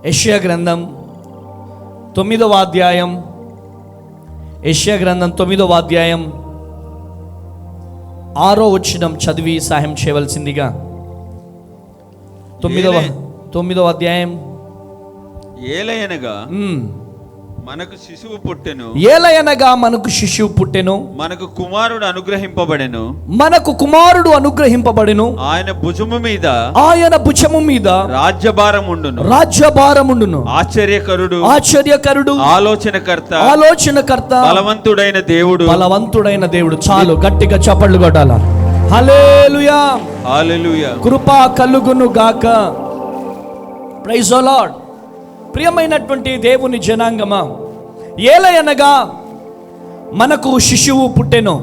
యెషయా గ్రంథం 9వ అధ్యాయం, యెషయా గ్రంథం 9వ అధ్యాయం 6వ వచనం చదివి సహాయం చేయవలసిందిగా. 9వ అధ్యాయం. ఏలయనగా మనకు శిశువు పుట్టెను, ఏలయనగా మనకు శిశువు పుట్టెను, మనకు కుమారుడు అనుగ్రహింపబడెను, మనకు కుమారుడు అనుగ్రహింపబడెను, ఆయన భుజము మీద రాజ్యభారముండును, ఆశ్చర్యకరుడు, ఆలోచనకర్త, బలవంతుడైన దేవుడు. చాలు, గట్టిగా చప్పట్లు కొట్టాల. హల్లెలూయా, హల్లెలూయా. కృప కలుగును గాక. Praise the lord. ప్రియమైనటువంటి దేవుని జనాంగమా, ఏలయనగా మనకు శిశువు పుట్టెను.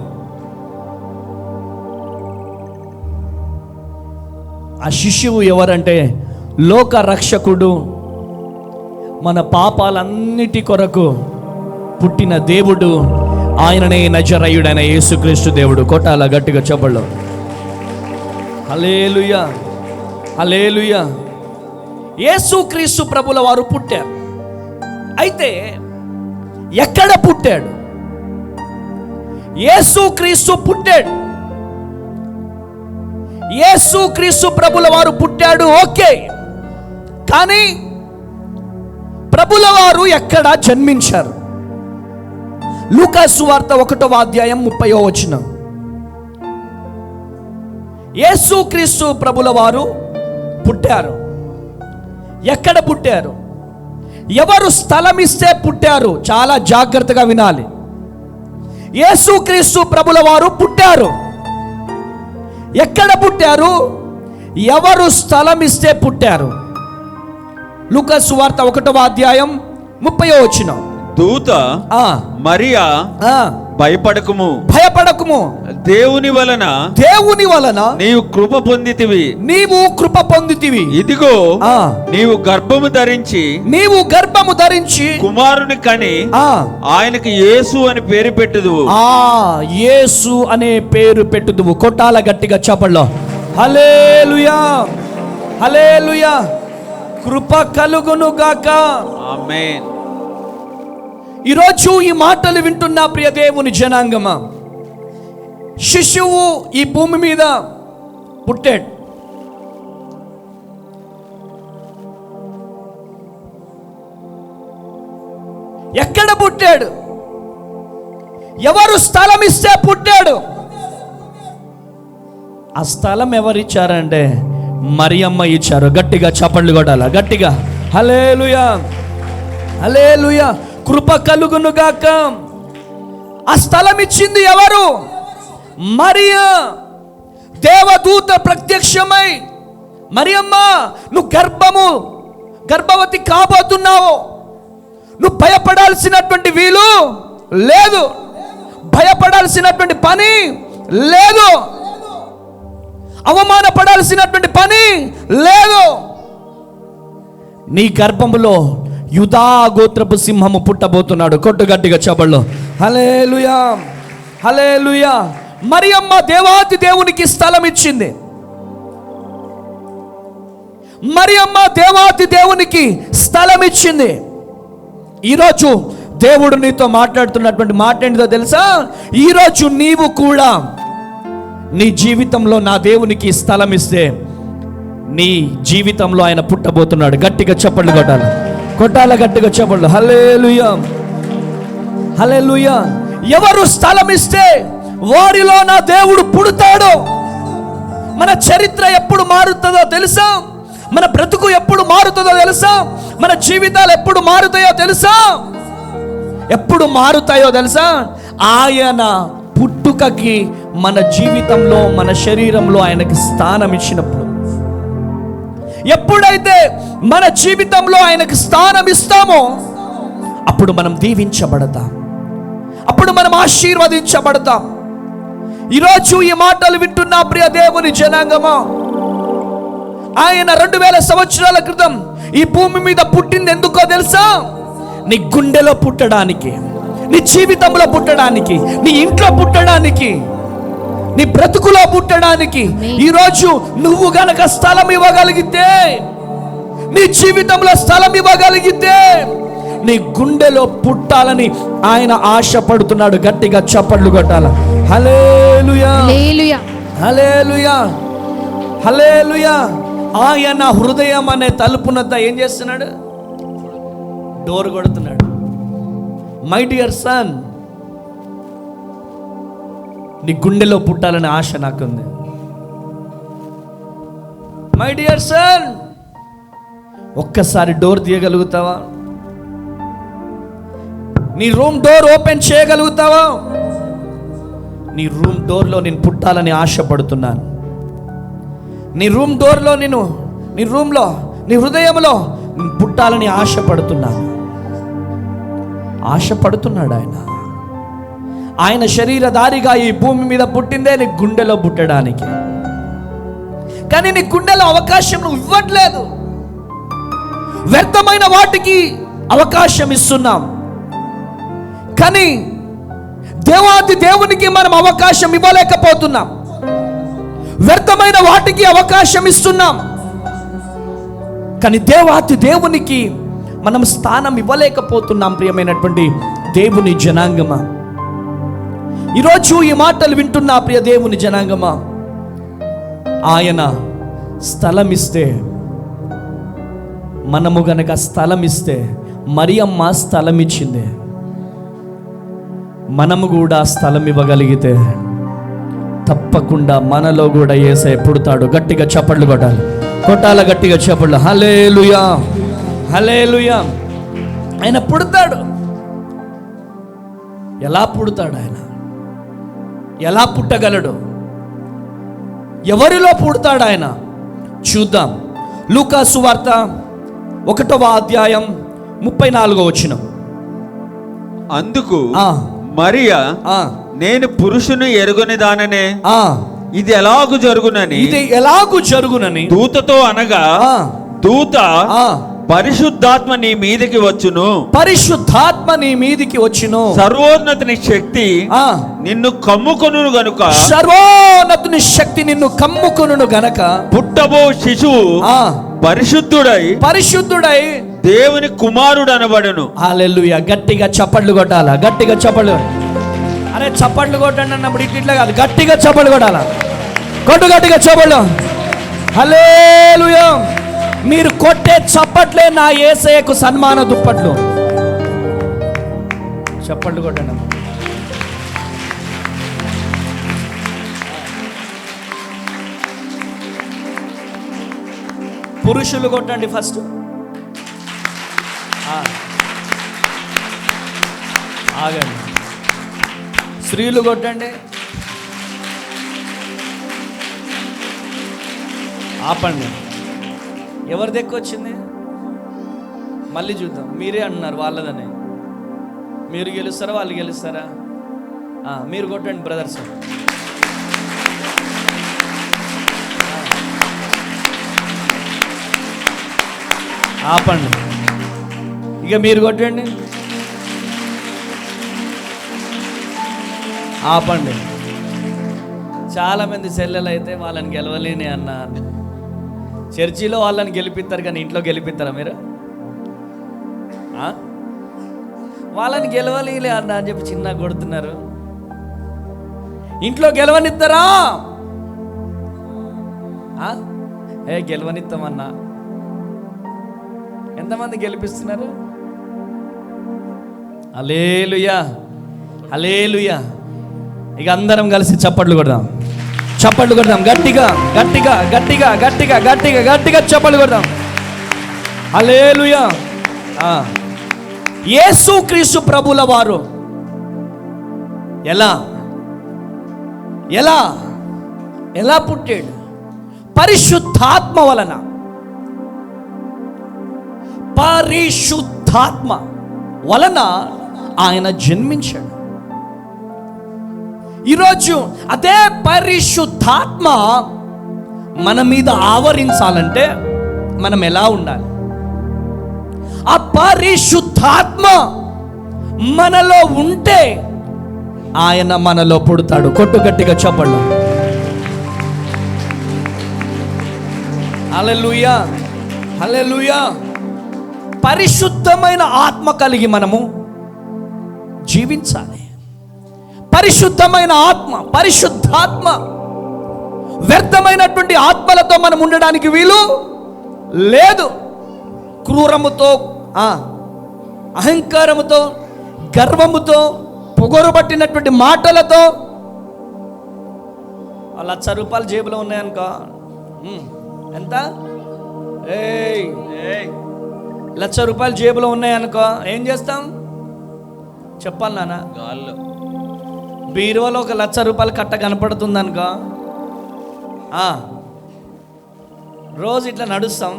ఆ శిశువు ఎవరంటే లోక రక్షకుడు, మన పాపాలన్నిటి కొరకు పుట్టిన దేవుడు, ఆయననే నజరేయుడైన యేసుక్రీస్తు దేవుడు. కొట్టాల గట్టిగా చప్పట్లు. హల్లెలూయా, హల్లెలూయా. యేసుక్రీస్తు ప్రభుల వారు పుట్టారు. అయితే ఎక్కడ పుట్టాడు? యేసుక్రీస్తు పుట్టాడు. యేసుక్రీస్తు ప్రభుల వారు పుట్టాడు, ఓకే. కానీ ప్రభుల వారు ఎక్కడ జన్మించారు? లూకా సువార్త 1వ అధ్యాయం 30వ వచనం. యేసుక్రీస్తు ప్రభుల వారు పుట్టారు. ఎక్కడ పుట్టారు? ఎవరు స్థలం ఇస్తే పుట్టారు? చాలా జాగ్రత్తగా వినాలి. యేసుక్రీస్తు ప్రభుల వారు పుట్టారు. ఎక్కడ పుట్టారు? ఎవరు స్థలం ఇస్తే పుట్టారు? లూకా సువార్త 1వ అధ్యాయం 30వ వచనం. దూత మరియా, భయపడకుము, దేవుని వలన నీవు కృప పొందితివి, ఇదిగో నీవు గర్భము ధరించి కుమారుని కని ఆయనకి యేసు అని పేరు పెట్టుదువు. యేసు అనే పేరు పెట్టుదువు. కొట్టాల గట్టిగా చప్పట్లో. హల్లెలూయా, హల్లెలూయా. కృప కలుగును గాక. ఆమేన్. ఈరోజు ఈ మాటలు వింటున్న ప్రియ దేవుని జనాంగమా, శిశువు ఈ భూమి మీద పుట్టాడు. ఎక్కడ పుట్టాడు? ఎవరు స్థలం ఇస్తే పుట్టాడు? ఆ స్థలం ఎవరిచ్చారంటే మరియమ్మ ఇచ్చారు. గట్టిగా చప్పట్లు కొట్టాల, గట్టిగా. హల్లెలూయా, హల్లెలూయా. కృప కలుగును గాక. ఆ స్థలం ఇచ్చింది ఎవరు? మరియా. దేవదూత ప్రత్యక్షమై, మరియమ్మ, నువ్వు గర్భవతి కాబోతున్నావు. నువ్వు భయపడాల్సినటువంటి వీలు లేదు, భయపడాల్సినటువంటి పని లేదు, అవమానపడాల్సినటువంటి పని లేదు. నీ గర్భములో యూదా గోత్రపు సింహము పుట్టబోతున్నాడు. కొట్టు గట్టిగా చప్పట్లు. హల్లెలూయా, హల్లెలూయా. మరియమ్మ దేవాది దేవునికి స్థలం ఇచ్చింది. మరియమ్మ దేవాది దేవునికి స్థలం ఇచ్చింది. ఈరోజు దేవుడు నీతో మాట్లాడుతున్నటువంటి మాట ఏంటిదో తెలుసా? ఈరోజు నీవు కూడా నీ జీవితంలో నా దేవునికి స్థలం ఇస్తే నీ జీవితంలో ఆయన పుట్టబోతున్నాడు. గట్టిగా చప్పట్లు కొట్టాలి, కొట్టాల గట్టిగా చప్పట్లు. హల్లెలూయా, హల్లెలూయా. ఎవరు స్థలం ఇస్తే వారిలో నా దేవుడు పుడతాడు. మన చరిత్ర ఎప్పుడు మారుతుందో తెలుసా? మన బ్రతుకు ఎప్పుడు మారుతుందో తెలుసా? మన జీవితాలు ఎప్పుడు మారుతాయో తెలుసా? ఎప్పుడు మారుతాయో తెలుసా? ఆయన పుట్టుకకి మన జీవితంలో, మన శరీరంలో ఆయనకి స్థానం ఇచ్చినప్పుడు. ఎప్పుడైతే మన జీవితంలో ఆయనకు స్థానం ఇస్తామో అప్పుడు మనం దీవించబడతాం, అప్పుడు మనం ఆశీర్వదించబడతాం. ఈరోజు ఈ మాటలు వింటున్న ప్రియ దేవుని జనాంగమా, ఆయన 2000 సంవత్సరాల క్రితం ఈ భూమి మీద పుట్టింది ఎందుకో తెలుసా? నీ గుండెలో పుట్టడానికి, నీ జీవితంలో పుట్టడానికి, నీ ఇంట్లో పుట్టడానికి, నీ బ్రతుకులో పుట్టడానికి. ఈరోజు నువ్వు గనక స్థలం ఇవ్వగలిగితే, నీ జీవితంలో స్థలం ఇవ్వగలిగితే నీ గుండెలో పుట్టాలని ఆయన ఆశపడుతున్నాడు. గట్టిగా చప్పట్లు కొట్టాల. హల్లెలూయా, హల్లెలూయా, హల్లెలూయా. ఆయన హృదయం అనే తలుపునంత ఏం చేస్తున్నాడు? డోర్ కొడుతున్నాడు. మై డియర్ సన్, నీ గుండెలో పుట్టాలనే ఆశ నాకుంది. మై డియర్ సన్, ఒక్కసారి డోర్ తీయగలుగుతావా? నీ రూమ్ డోర్ ఓపెన్ చేయగలుగుతావా? నీ రూమ్ డోర్లో నేను పుట్టాలని ఆశపడుతున్నాను. నీ రూమ్ డోర్లో నీ రూమ్లో, నీ హృదయంలో నేను పుట్టాలని ఆశపడుతున్నాను. ఆశపడుతున్నాడు ఆయన. ఆయన శరీరధారిగా ఈ భూమి మీద పుట్టిందే నీ గుండెలో పుట్టడానికి. కానీ నీ గుండెలో అవకాశం నువ్వు ఇవ్వట్లేదు. వ్యర్థమైన వాటికి అవకాశం ఇస్తున్నాం. కానీ దేవాది దేవునికి మనం అవకాశం ఇవ్వలేకపోతున్నాం. వ్యర్థమైన వాటికి అవకాశం ఇస్తున్నాం. కానీ దేవాది దేవునికి మనం స్థానం ఇవ్వలేకపోతున్నాం. ప్రియమైనటువంటి దేవుని జనాంగమా, ఈరోజు ఈ మాటలు వింటున్న ప్రియ దేవుని జనాంగమా, ఆయన స్థలం ఇస్తే, మనము గనక స్థలం ఇస్తే, మరియమ్మ స్థలం ఇచ్చింది, మనము కూడా స్థలం ఇవ్వగలిగితే తప్పకుండా మనలో కూడా యేసయ్య పుడతాడు. గట్టిగా చప్పట్లు కొట్టాలి, కొట్టాల గట్టిగా చప్పట్లు. హల్లెలూయా, హల్లెలూయా. ఆయన పుడతాడు. ఎలా పుడతాడు ఆయన? ఎలా పుట్టగలడు? ఎవరిలో పుడతాడు ఆయన? చూద్దాం. లూకా సువార్త 1వ అధ్యాయం 34వ వచనం. అందుకు మరియా, నేను పురుషుని ఎరుగని దాననే, ఇది ఎలాగు జరుగునని దూతతో అనగా, దూత, పరిశుద్ధాత్మ నీ మీదికి వచ్చును, పరిశుద్ధాత్మ నీ మీదికి వచ్చును, సర్వోన్నతుని శక్తి నిన్ను కమ్ముకొనును గనుక, సర్వోన్నతుని శక్తి నిన్ను కమ్ముకొనును గనక, పుట్టబో శిశువు పరిశుద్ధుడై దేవుని కుమారుడు అనబడును. హల్లెలూయా. గట్టిగా చప్పట్లు కొట్టాలా, గట్టిగా చప్పట్లు. అరే చప్పట్లు కొట్టండి అన్నప్పుడు ఇట్లా కాదు, గట్టిగా చప్పట్లు కొట్టాలా. కొట్టు, గట్టిగా చప్పట్లు. హల్లెలూయా. మీరు కొట్టే చప్పట్లే నా యేసయ్యకు సన్మాన దుప్పట్లు. చప్పట్లు కొట్టండి. పురుషులు కొట్టండి ఫస్ట్. ఆగండి. స్త్రీలు కొట్టండి. ఆపండి. ఎవరి దగ్గర వచ్చింది? మళ్ళీ చూద్దాం. మీరే అంటున్నారు వాళ్ళదని. మీరు గెలుస్తారా వాళ్ళు గెలుస్తారా? మీరు కొట్టండి బ్రదర్స్. ఆపండి. ఇక మీరు కొట్టండి. ఆపండి. చాలామంది చెల్లెలు అయితే వాళ్ళని గెలవలేని అన్న, చర్చిలో వాళ్ళని గెలిపిస్తారు కానీ ఇంట్లో గెలిపిస్తారా మీరు? వాళ్ళని గెలవలేలే అన్న అని చెప్పి చిన్న కొడుతున్నారు. ఇంట్లో గెలవనిస్తారా? గెలవనిస్తామన్నా. ఎంతమంది గెలిపిస్తున్నారు? హల్లెలూయా, హల్లెలూయా. ఇక అందరం కలిసి చప్పట్లు కొడదాం, చప్పట్లు కొడదాం. గట్టిగా గట్టిగా గట్టిగా గట్టిగా గట్టిగా గట్టిగా చప్పట్లు కొడదాం. హల్లెలూయా. యేసుక్రీస్తు ప్రభుల వారు ఎలా ఎలా ఎలా పుట్టాడు? పరిశుద్ధాత్మ వలన. పరిశుద్ధాత్మ వలన ఆయన జన్మించాడు. ఈరోజు అదే పరిశుద్ధాత్మ మన మీద ఆవరించాలంటే మనం ఎలా ఉండాలి? ఆ పరిశుద్ధాత్మ మనలో ఉంటే ఆయన మనలో పుడతాడు. కొట్టు గట్టిగా చెప్పండి. హల్లెలూయా. హల్లెలూయా. పరిశుద్ధమైన ఆత్మ కలిగి మనము జీవించాలి. పరిశుద్ధమైన ఆత్మ, పరిశుద్ధాత్మ. వ్యర్థమైనటువంటి ఆత్మలతో మనం ఉండడానికి వీలు లేదు. క్రూరముతో, అహంకారముతో, గర్వముతో, పొగరుబట్టినటువంటి మాటలతో. 1,00,000 రూపాయలు జేబులో ఉన్నాయనుకో, ఎంత? 1,00,000 రూపాయలు జేబులో ఉన్నాయనుకో, ఏం చేస్తాం చెప్పాలి నాన్న? బీరువాలో 1,00,000 రూపాయలు కట్ట కనపడుతుంది అనుకో, రోజు ఇట్లా నడుస్తాం.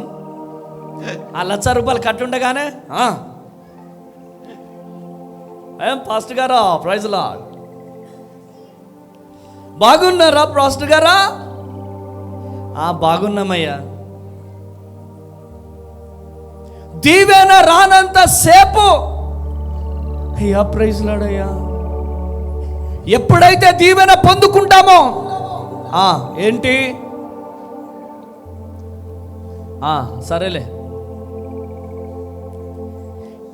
1,00,000 రూపాయలు కట్టుండగానే ఏం పాస్టర్ గారా, ప్రైజ్ లార్డ్, బాగున్నారా పాస్టర్ గారా? బాగున్నామయ్యా. దీవెన రానంత సేపు అయ్యా ప్రైజ్ లార్డ్ అయ్యా. ఎప్పుడైతే దీవెన పొందుకుంటామో ఏంటి సరేలే,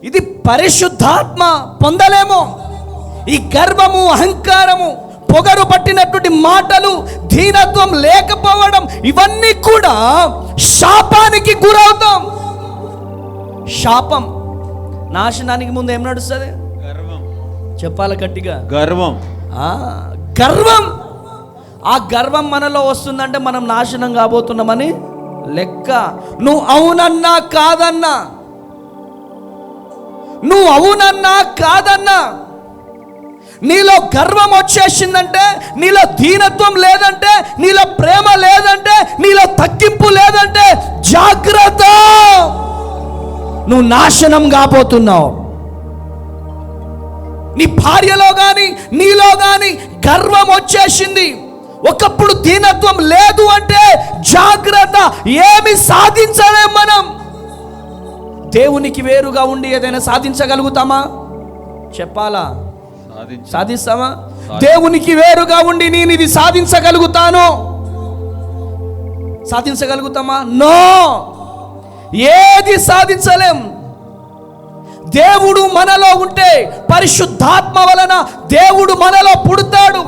ఇది పరిశుద్ధాత్మ పొందలేమో. ఈ గర్వము, అహంకారము, పొగరు పట్టినటువంటి మాటలు, దీనత్వం లేకపోవడం, ఇవన్నీ కూడా శాపానికి గురవుతాం. శాపం. నాశనానికి ముందు ఏం నడుస్తుంది? గర్వం. చెప్పాలి గట్టిగా, గర్వం. గర్వం. ఆ గర్వం మనలో వస్తుందంటే మనం నాశనం కాబోతున్నామని లెక్క. నువ్వు అవునన్నా కాదన్నా, నువ్వు అవునన్నా కాదన్నా, నీలో గర్వం వచ్చేసిందంటే, నీలో దీనత్వం లేదంటే, నీలో ప్రేమ లేదంటే, నీలో తగ్గింపు లేదంటే జాగ్రత్త, నువ్వు నాశనం కాబోతున్నావు. నీ భార్యలో కానీ నీలో కానీ గర్వం వచ్చేసింది, ఒకప్పుడు దీనత్వం లేదు అంటే జాగ్రత్త, ఏమి సాధించలేం మనం. దేవునికి వేరుగా ఉండి ఏదైనా సాధించగలుగుతామా? చెప్పాలా? సాధిస్తామా? దేవునికి వేరుగా ఉండి నేను ఇది సాధించగలుగుతాను, సాధించగలుగుతామా? నో, ఏది సాధించలేం. దేవుడు మనలో ఉంటే, పరిశుద్ధాత్మ వలన దేవుడు మనలో పుడతాడు.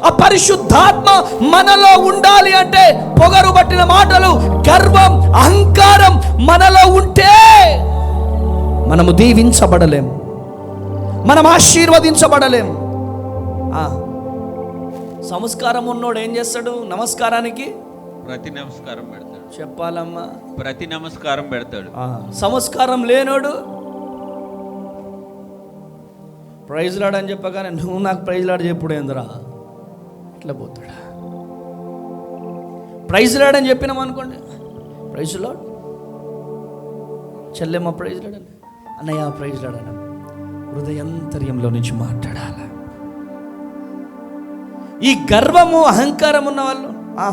ఆ పరిశుద్ధాత్మ మనలో ఉండాలి అంటే పొగరు పట్టిన మాటలు, గర్వం, అహంకారం మనలో ఉంటే మనము దీవించబడలేం, మనం ఆశీర్వదించబడలేం. సంస్కారం ఉన్నోడు ఏం చేస్తాడు? నమస్కారానికి ప్రతి నమస్కారం పెడతాడు. చెప్పాలమ్మా, ప్రతి నమస్కారం పెడతాడు. సంస్కారం లేనోడు ప్రైజ్ లాడ్ అని చెప్పగానే నువ్వు నాకు ప్రైజ్ లాడ్ చెప్పుడు ఏందిరా, ఇట్లా పోతాడా? ప్రైజ్ లాడ్ అని చెప్పినాం అనుకోండి, ప్రైజ్ లాడ్ చెల్లెమ్మ ప్రైజ్ లాడ్ అని, అన్నయ్య ప్రైజ్ లాడ్ అన్న, హృదయంతర్యంలో నుంచి మాట్లాడాల. ఈ గర్వము, అహంకారం ఉన్న వాళ్ళు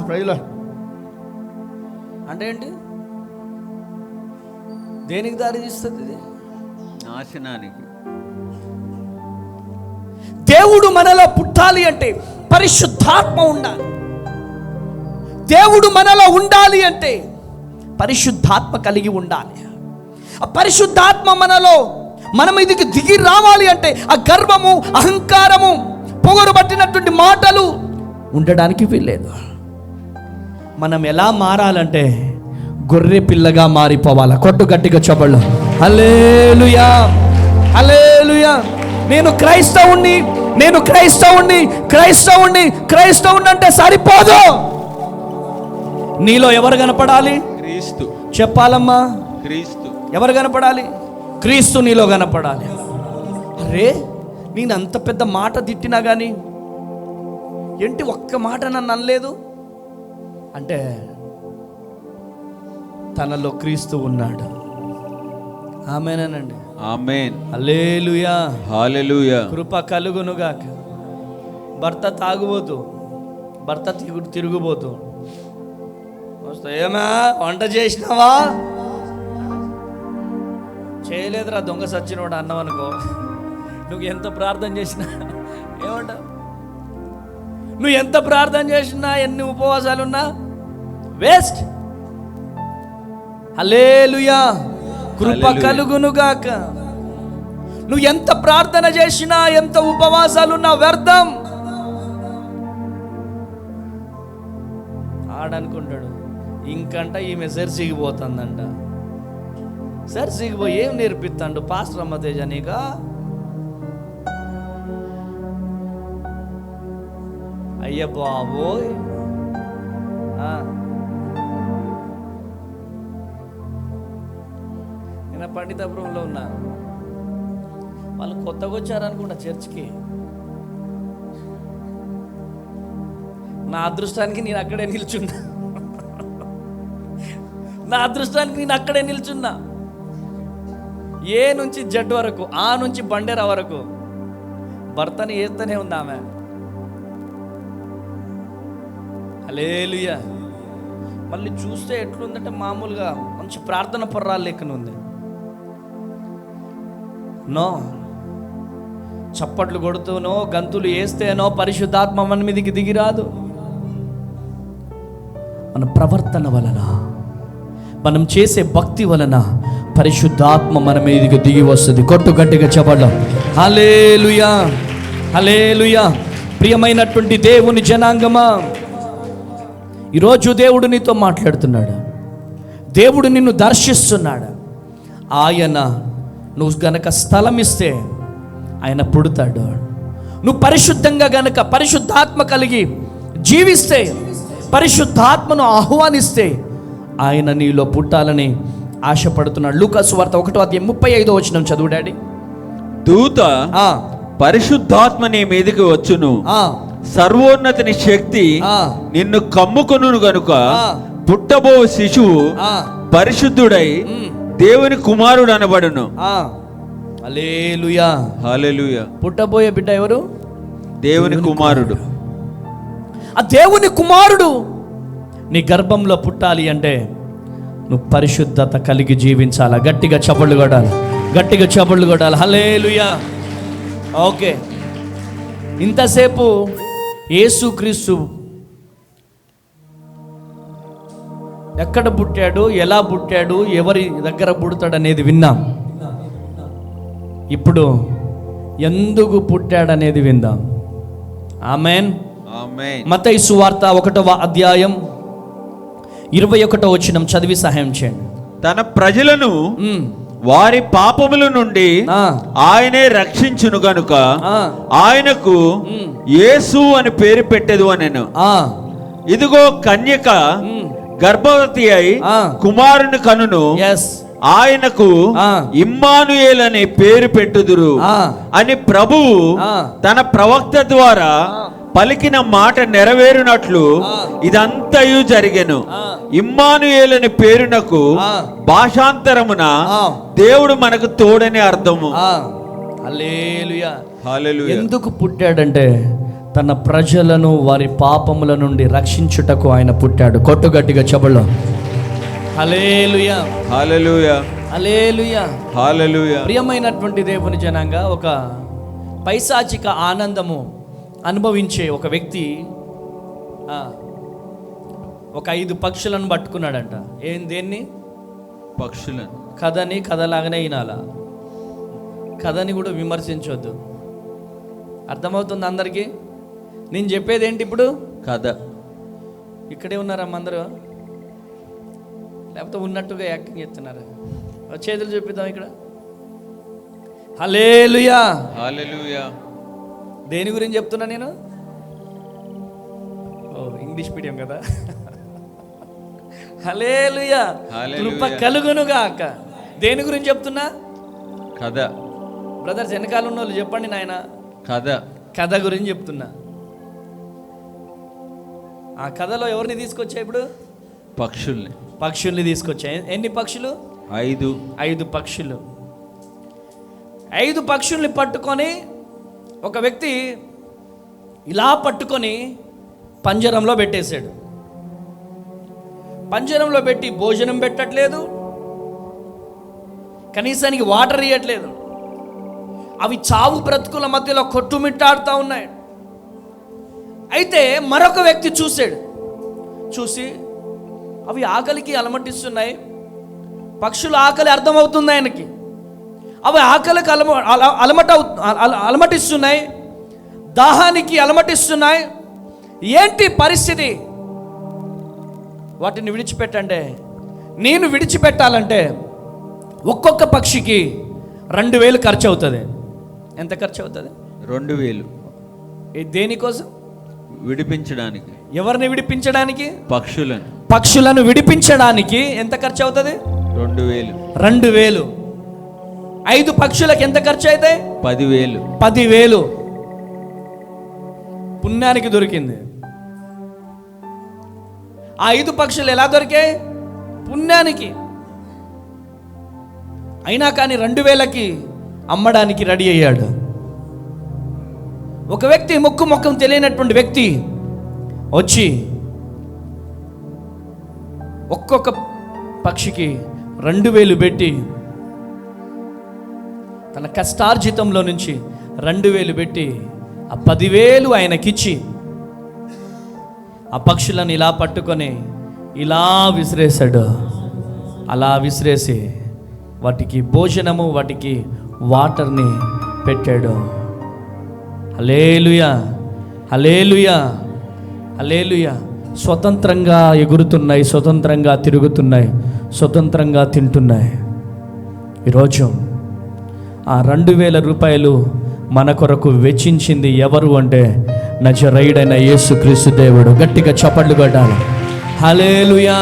ప్రైజ్ లాడ్ అంటే ఏంటి? దేనికి దారి తీస్తుంది? ఇది నాశనానికి. దేవుడు మనలో పుట్టాలి అంటే పరిశుద్ధాత్మ ఉండాలి. దేవుడు మనలో ఉండాలి అంటే పరిశుద్ధాత్మ కలిగి ఉండాలి. ఆ పరిశుద్ధాత్మ మనలో, మనం ఇదికి దిగి రావాలి అంటే ఆ గర్వము, అహంకారము, పొగరు పట్టినటువంటి మాటలు ఉండడానికి వీల్లేదు. మనం ఎలా మారాలంటే గొర్రె పిల్లగా మారిపోవాలా. కొట్టు గట్టిగా చెప్పళ్ళు, హల్లెలూయా, హల్లెలూయా. నేను క్రైస్తవుణ్ణి, నేను క్రైస్తవుణ్ణి, క్రైస్తవుణ్ణి, క్రైస్తవుణ్ణి అంటే సరిపోదు. నీలో ఎవరు కనపడాలి? క్రీస్తు. చెప్పాలమ్మా, క్రీస్తు. ఎవరు కనపడాలి? క్రీస్తు నీలో కనపడాలి. అరే నేను అంత పెద్ద మాట తిట్టినా కానీ ఏంటి ఒక్క మాట నన్ను అనలేదు అంటే తనలో క్రీస్తు ఉన్నాడు. ఆమేనండి, ఆమేన్, హల్లెలూయా, హల్లెలూయా. కృప కలుగునుగాక. భర్త తాగుబోతు, భర్త తిరుగుబోతు వస్తా, ఏమా వంట చేసినావా? చేయలేదురా దొంగ సచ్చినోడు అన్నావు అనుకో, నువ్వు ఎంత ప్రార్థన చేసినా ఏమంటావు? నువ్వు ఎంత ప్రార్థన చేసినా, ఎన్ని ఉపవాసాలున్నా వేస్ట్. హల్లెలూయా, కృప హల్లెలూయా. కలుగునుగాక. నువ్వు ఎంత ప్రార్థన చేసినా, ఎంత ఉపవాసాలున్నా వ్యర్థం. ఆడనుకుంటాడు ఇంకంట ఈమె సరిసిగిపోతుందంట. సరిసిగిపోయి ఏం నేర్పిస్తాడు పాస్టర్ అమ్మ తేజ నీకా? అయ్య బాబోయ్, నేను పండితాపురంలో ఉన్నా. వాళ్ళు కొత్తగా వచ్చారనుకుంటా చర్చ్కి. నా అదృష్టానికి నేను అక్కడే నిల్చున్నా. నా అదృష్టానికి నేను అక్కడే నిల్చున్నా. ఏ నుంచి జడ్ వరకు, ఆ నుంచి బండేర వరకు భర్తని వేస్తూనే ఉంది ఆమె. హల్లెలూయా. మళ్ళీ చూస్తే ఎట్లుందంటే మామూలుగా మంచి ప్రార్థన పర్రాలు లెక్కన ఉంది. నో, చప్పట్లు కొడుతూనో గంతులు వేస్తేనో పరిశుద్ధాత్మ మన మీదకి దిగిరాదు. మన ప్రవర్తన వలన, మనం చేసే భక్తి వలన పరిశుద్ధాత్మ మన మీదకి దిగి వస్తుంది. కొట్టు గట్టిగా చెప్పడం హల్లెలూయా, హల్లెలూయా. ప్రియమైనటువంటి దేవుని జనాంగమా, ఈరోజు దేవుడు నీతో మాట్లాడుతున్నాడు. దేవుడు నిన్ను దర్శిస్తున్నాడు. ఆయన నువ్వు గనక స్థలం ఇస్తే ఆయన పుడతాడు. నువ్వు పరిశుద్ధంగా గనక పరిశుద్ధాత్మ కలిగి జీవిస్తే, పరిశుద్ధాత్మను ఆహ్వానిస్తే ఆయన నీలో పుట్టాలని ఆశపడుతున్నాడు. లూకా సువార్త 1:35 చదువు డాడీ. దూత పరిశుద్ధాత్మ నీ మీదకి వచ్చును, సర్వోన్నతిని శక్తి నిన్ను కమ్ముకొను గనుక పుట్టబో శిశువు పరిశుద్ధుడై దేవుని కుమారుడు అనబడును. హల్లెలూయా, హల్లెలూయా. పుట్టబోయే బిడ్డ ఎవరు? దేవుని కుమారుడు. ఆ దేవుని కుమారుడు నీ గర్భంలో పుట్టాలి అంటే నువ్వు పరిశుద్ధత కలిగి జీవించాలా. గట్టిగా చప్పళ్ళు కొట్టాలి, గట్టిగా చప్పళ్ళు కొట్టాలి. హల్లెలూయా. ఓకే, ఇంతసేపు యేసుక్రీస్తు ఎక్కడ పుట్టాడు, ఎలా పుట్టాడు, ఎవరి దగ్గర పుడతాడు అనేది విన్నాం. ఇప్పుడు ఎందుకు పుట్టాడు అనేది విందాం. ఆమేన్, ఆమేన్. మత్తయి సువార్త 1:21 చదివి సహాయం చేయండి. తన ప్రజలను వారి పాపముల నుండి ఆయనే రక్షించును గనుక ఆయనకు యేసు అని పేరు పెట్టెదు అనెను. ఇదిగో కన్యక గర్భవతి అయి కుమారుని కనును, ఆయనకు ఇమ్మానుయేల్ అనే పేరు పెట్టుదురు అని ప్రభువు తన ప్రవక్త ద్వారా పలికిన మాట నెరవేరునట్లు ఇదంతయు జరిగెను. ఇమ్మానుయేల్ అనే పేరునకు భాషాంతరమున దేవుడు మనకు తోడని అర్థము. హల్లెలూయా, హల్లెలూయా. ఎందుకు పుట్టాడంటే తన ప్రజలను వారి పాపముల నుండి రక్షించుటకు ఆయన పుట్టాడు. కొట్టుగట్టిగా చెబులో హల్లెలూయా, హల్లెలూయా, హల్లెలూయా, హల్లెలూయా. ప్రియమైనటువంటి దేవుని జనాంగా, ఒక పైశాచిక ఆనందము అనుభవించే ఒక వ్యక్తి ఒక 5 పక్షులను పట్టుకున్నాడంట. దేన్ని? పక్షులను. కథని కథలాగానే వినాలా, కథని కూడా విమర్శించొద్దు. అర్థమవుతుంది అందరికీ? నేను చెప్పేది ఏంటి ఇప్పుడు? కథ. ఇక్కడే ఉన్నారమ్మ అందరూ, లేకపోతే ఉన్నట్టుగా యాక్టింగ్ చేస్తున్నారా? చేతులు చూపిద్దాం ఇక్కడ. హల్లెలూయా, హల్లెలూయా. దేని గురించి చెప్తున్నా నేను? ఇంగ్లీష్ మీడియం కదా. హల్లెలూయా, కృప కలుగునుగాక. దేని గురించి చెప్తున్నా? కథ. బ్రదర్స్ వెనకాల ఉన్న వాళ్ళు చెప్పండి నాయన. కథ. కథ గురించి చెప్తున్నా. ఆ కథలో ఎవరిని తీసుకొచ్చా ఇప్పుడు? పక్షుల్ని. పక్షుల్ని తీసుకొచ్చా. ఎన్ని పక్షులు? 5 పక్షులు. 5 పక్షుల్ని పట్టుకొని ఒక వ్యక్తి ఇలా పట్టుకొని పంజరంలో పెట్టేశాడు. పంజరంలో పెట్టి భోజనం పెట్టట్లేదు, కనీసానికి వాటర్ ఇవ్వట్లేదు. అవి చావు బ్రతుకుల మధ్యలో కొట్టుమిట్టాడుతూ ఉన్నాయి. అయితే మరొక వ్యక్తి చూశాడు. చూసి అవి ఆకలికి అలమటిస్తున్నాయి, పక్షుల ఆకలి అర్థమవుతుంది ఆయనకి. అవి ఆకలికి అలమటిస్తున్నాయి, దాహానికి అలమటిస్తున్నాయి. ఏంటి పరిస్థితి? వాటిని విడిచిపెట్టండి. నేను విడిచిపెట్టాలంటే ఒక్కొక్క పక్షికి 2000 ఖర్చు అవుతుంది. ఎంత ఖర్చు అవుతుంది? 2000. దేనికోసం? విడిపించడానికి. ఎవరిని విడిపించడానికి? పక్షులను విడిపించడానికి ఎంత ఖర్చు అవుతుంది? 2000. 5 పక్షులకు ఎంత ఖర్చు అయితే? 10,000. పుణ్యానికి దొరికింది. ఆ 5 పక్షులు ఎలా దొరికాయి? పుణ్యానికి. అయినా కానీ 2000కి అమ్మడానికి రెడీ అయ్యాడు. ఒక వ్యక్తి, ముఖం తెలియనటువంటి వ్యక్తి వచ్చి ఒక్కొక్క పక్షికి 2000 పెట్టి, తన కష్టార్జితంలో నుంచి 2000 పెట్టి ఆ 10,000 ఆయనకిచ్చి ఆ పక్షులను ఇలా పట్టుకొని ఇలా విసిరేశాడు. అలా విసిరేసి వాటికి భోజనము, వాటికి వాటర్ని పెట్టాడు. హల్లెలూయా, హల్లెలూయా, హల్లెలూయా. స్వతంత్రంగా ఎగురుతున్నాయి, స్వతంత్రంగా తిరుగుతున్నాయి, స్వతంత్రంగా తింటున్నాయి. ఈరోజు ఆ 2000 రూపాయలు మన కొరకు వెచ్చించింది ఎవరు అంటే నజరేయుడైన యేసుక్రీస్తు దేవుడు. గట్టిగా చప్పట్లు కొట్టాలి. హల్లెలూయా,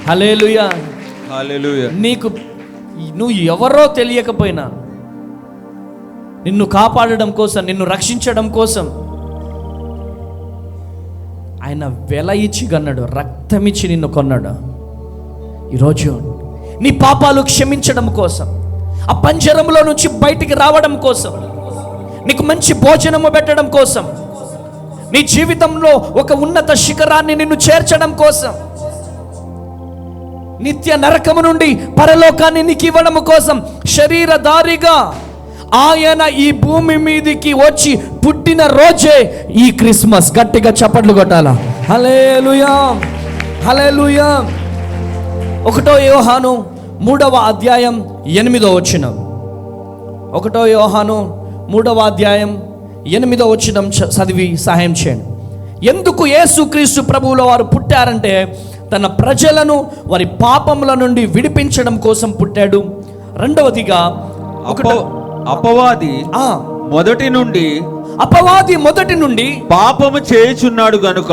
హల్లెలూయా, హల్లెలూయా. నువ్వు ఎవరో తెలియకపోయినా నిన్ను కాపాడడం కోసం, నిన్ను రక్షించడం కోసం ఆయన వెల ఇచ్చి కొన్నాడు, రక్తమిచ్చి నిన్ను కొన్నాడు. ఈరోజు నీ పాపాలు క్షమించడం కోసం, ఆ పంజరంలో నుంచి బయటికి రావడం కోసం, నీకు మంచి భోజనము పెట్టడం కోసం, నీ జీవితంలో ఒక ఉన్నత శిఖరాన్ని నిన్ను చేర్చడం కోసం, నిత్య నరకము నుండి పరలోకాన్ని నీకు ఇవ్వడం కోసం శరీరధారిగా ఆయన ఈ భూమి మీదికి వచ్చి పుట్టిన రోజే ఈ క్రిస్మస్. గట్టిగా చప్పట్లు కొట్టాలా. హల్లెలూయా, హల్లెలూయా. 1 యోహాను 3వ అధ్యాయం 8వ వచనం. 1 యోహాను 3వ అధ్యాయం 8వ వచనం చదివి సహాయం చేయండి. ఎందుకు యేసుక్రీస్తు ప్రభువుల వారు పుట్టారంటే తన ప్రజలను వారి పాపముల నుండి విడిపించడం కోసం పుట్టాడు. రెండవదిగా అపవాది మొదటి నుండి పాపము చేయుచున్నాడు గనుక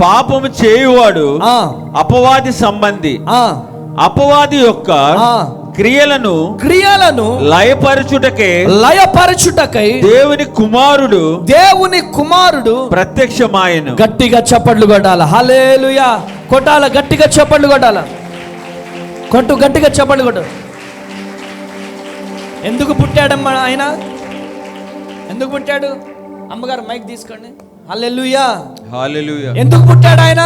పాపము చేయువాడు అపవాది సంబంధి. అపవాది యొక్క క్రియలను లయపరచుటకై దేవుని కుమారుడు ప్రత్యక్షమాయెను. గట్టిగా చప్పట్లు కొట్టాల. హల్లెలూయా కొట్టాల. గట్టిగా చప్పట్లు కొట్టాల. గట్టిగా చప్పట్లు కొట్టు. ఎందుకు పుట్టాడమ్మా ఆయన? ఎందుకు పుట్టాడు? అమ్మగారు మైక్ తీసుకోండి. హల్లెలూయా, హల్లెలూయా. ఎందుకు పుట్టాడు ఆయన?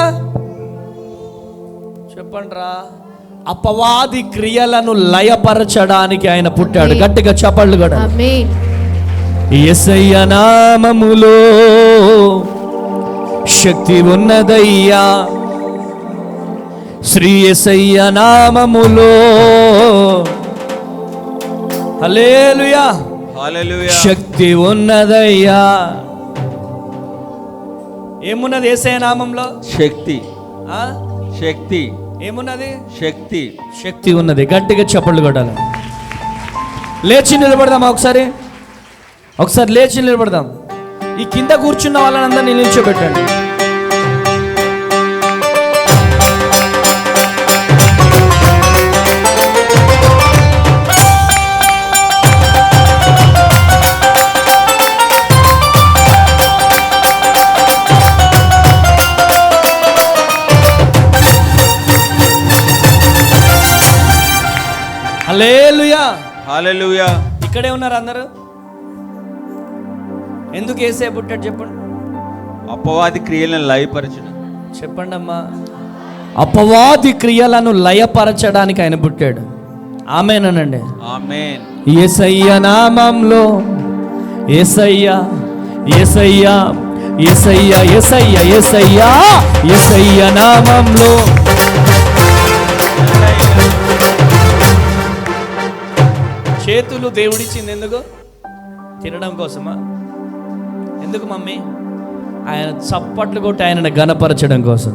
చెప్పండిరా. అపవాది క్రియలను లయపరచడానికి ఆయన పుట్టాడు. గట్టిగా చప్పట్లు కూడా. యేసయ్య నామములో శక్తి ఉన్నదయ్యా, శ్రీ యేసయ్య నామములో. హల్లెలూయా, హల్లెలూయా. శక్తి ఉన్నదయ్యా. ఏమున్నది యేసయ్య నామంలో? శక్తి. శక్తి ఏమున్నది? శక్తి ఉన్నది. గట్టిగా చప్పట్లు కొట్టాలి. లేచి నిలబడదామా? ఒకసారి లేచి నిలబడదాం. ఈ కింద కూర్చున్న వాళ్ళని అందరినీ నిల్చోబెట్టండి. హల్లెలూయా, హల్లెలూయా. ఇక్కడే ఉన్నారు అందరూ. ఎందుకు యేసయ్య పుట్టాడు చెప్పండి? అపవాది క్రియలను లయపరచడం. చెప్పండి అమ్మా. అపవాది క్రియలను లయపరచడానికి ఆయన పుట్టాడు. ఆమేనండి. ఆమేన్. యేసయ్య నామంలో, యేసయ్య యేసయ్య యేసయ్య యేసయ్య యేసయ్య యేసయ్య నామంలో చేతులు దేవుడిచ్చింది ఎందుకు? తినడం కోసమా? ఎందుకు మమ్మీ? ఆయన చప్పట్లు కొట్టి ఆయనను ఘనపరచడం కోసం.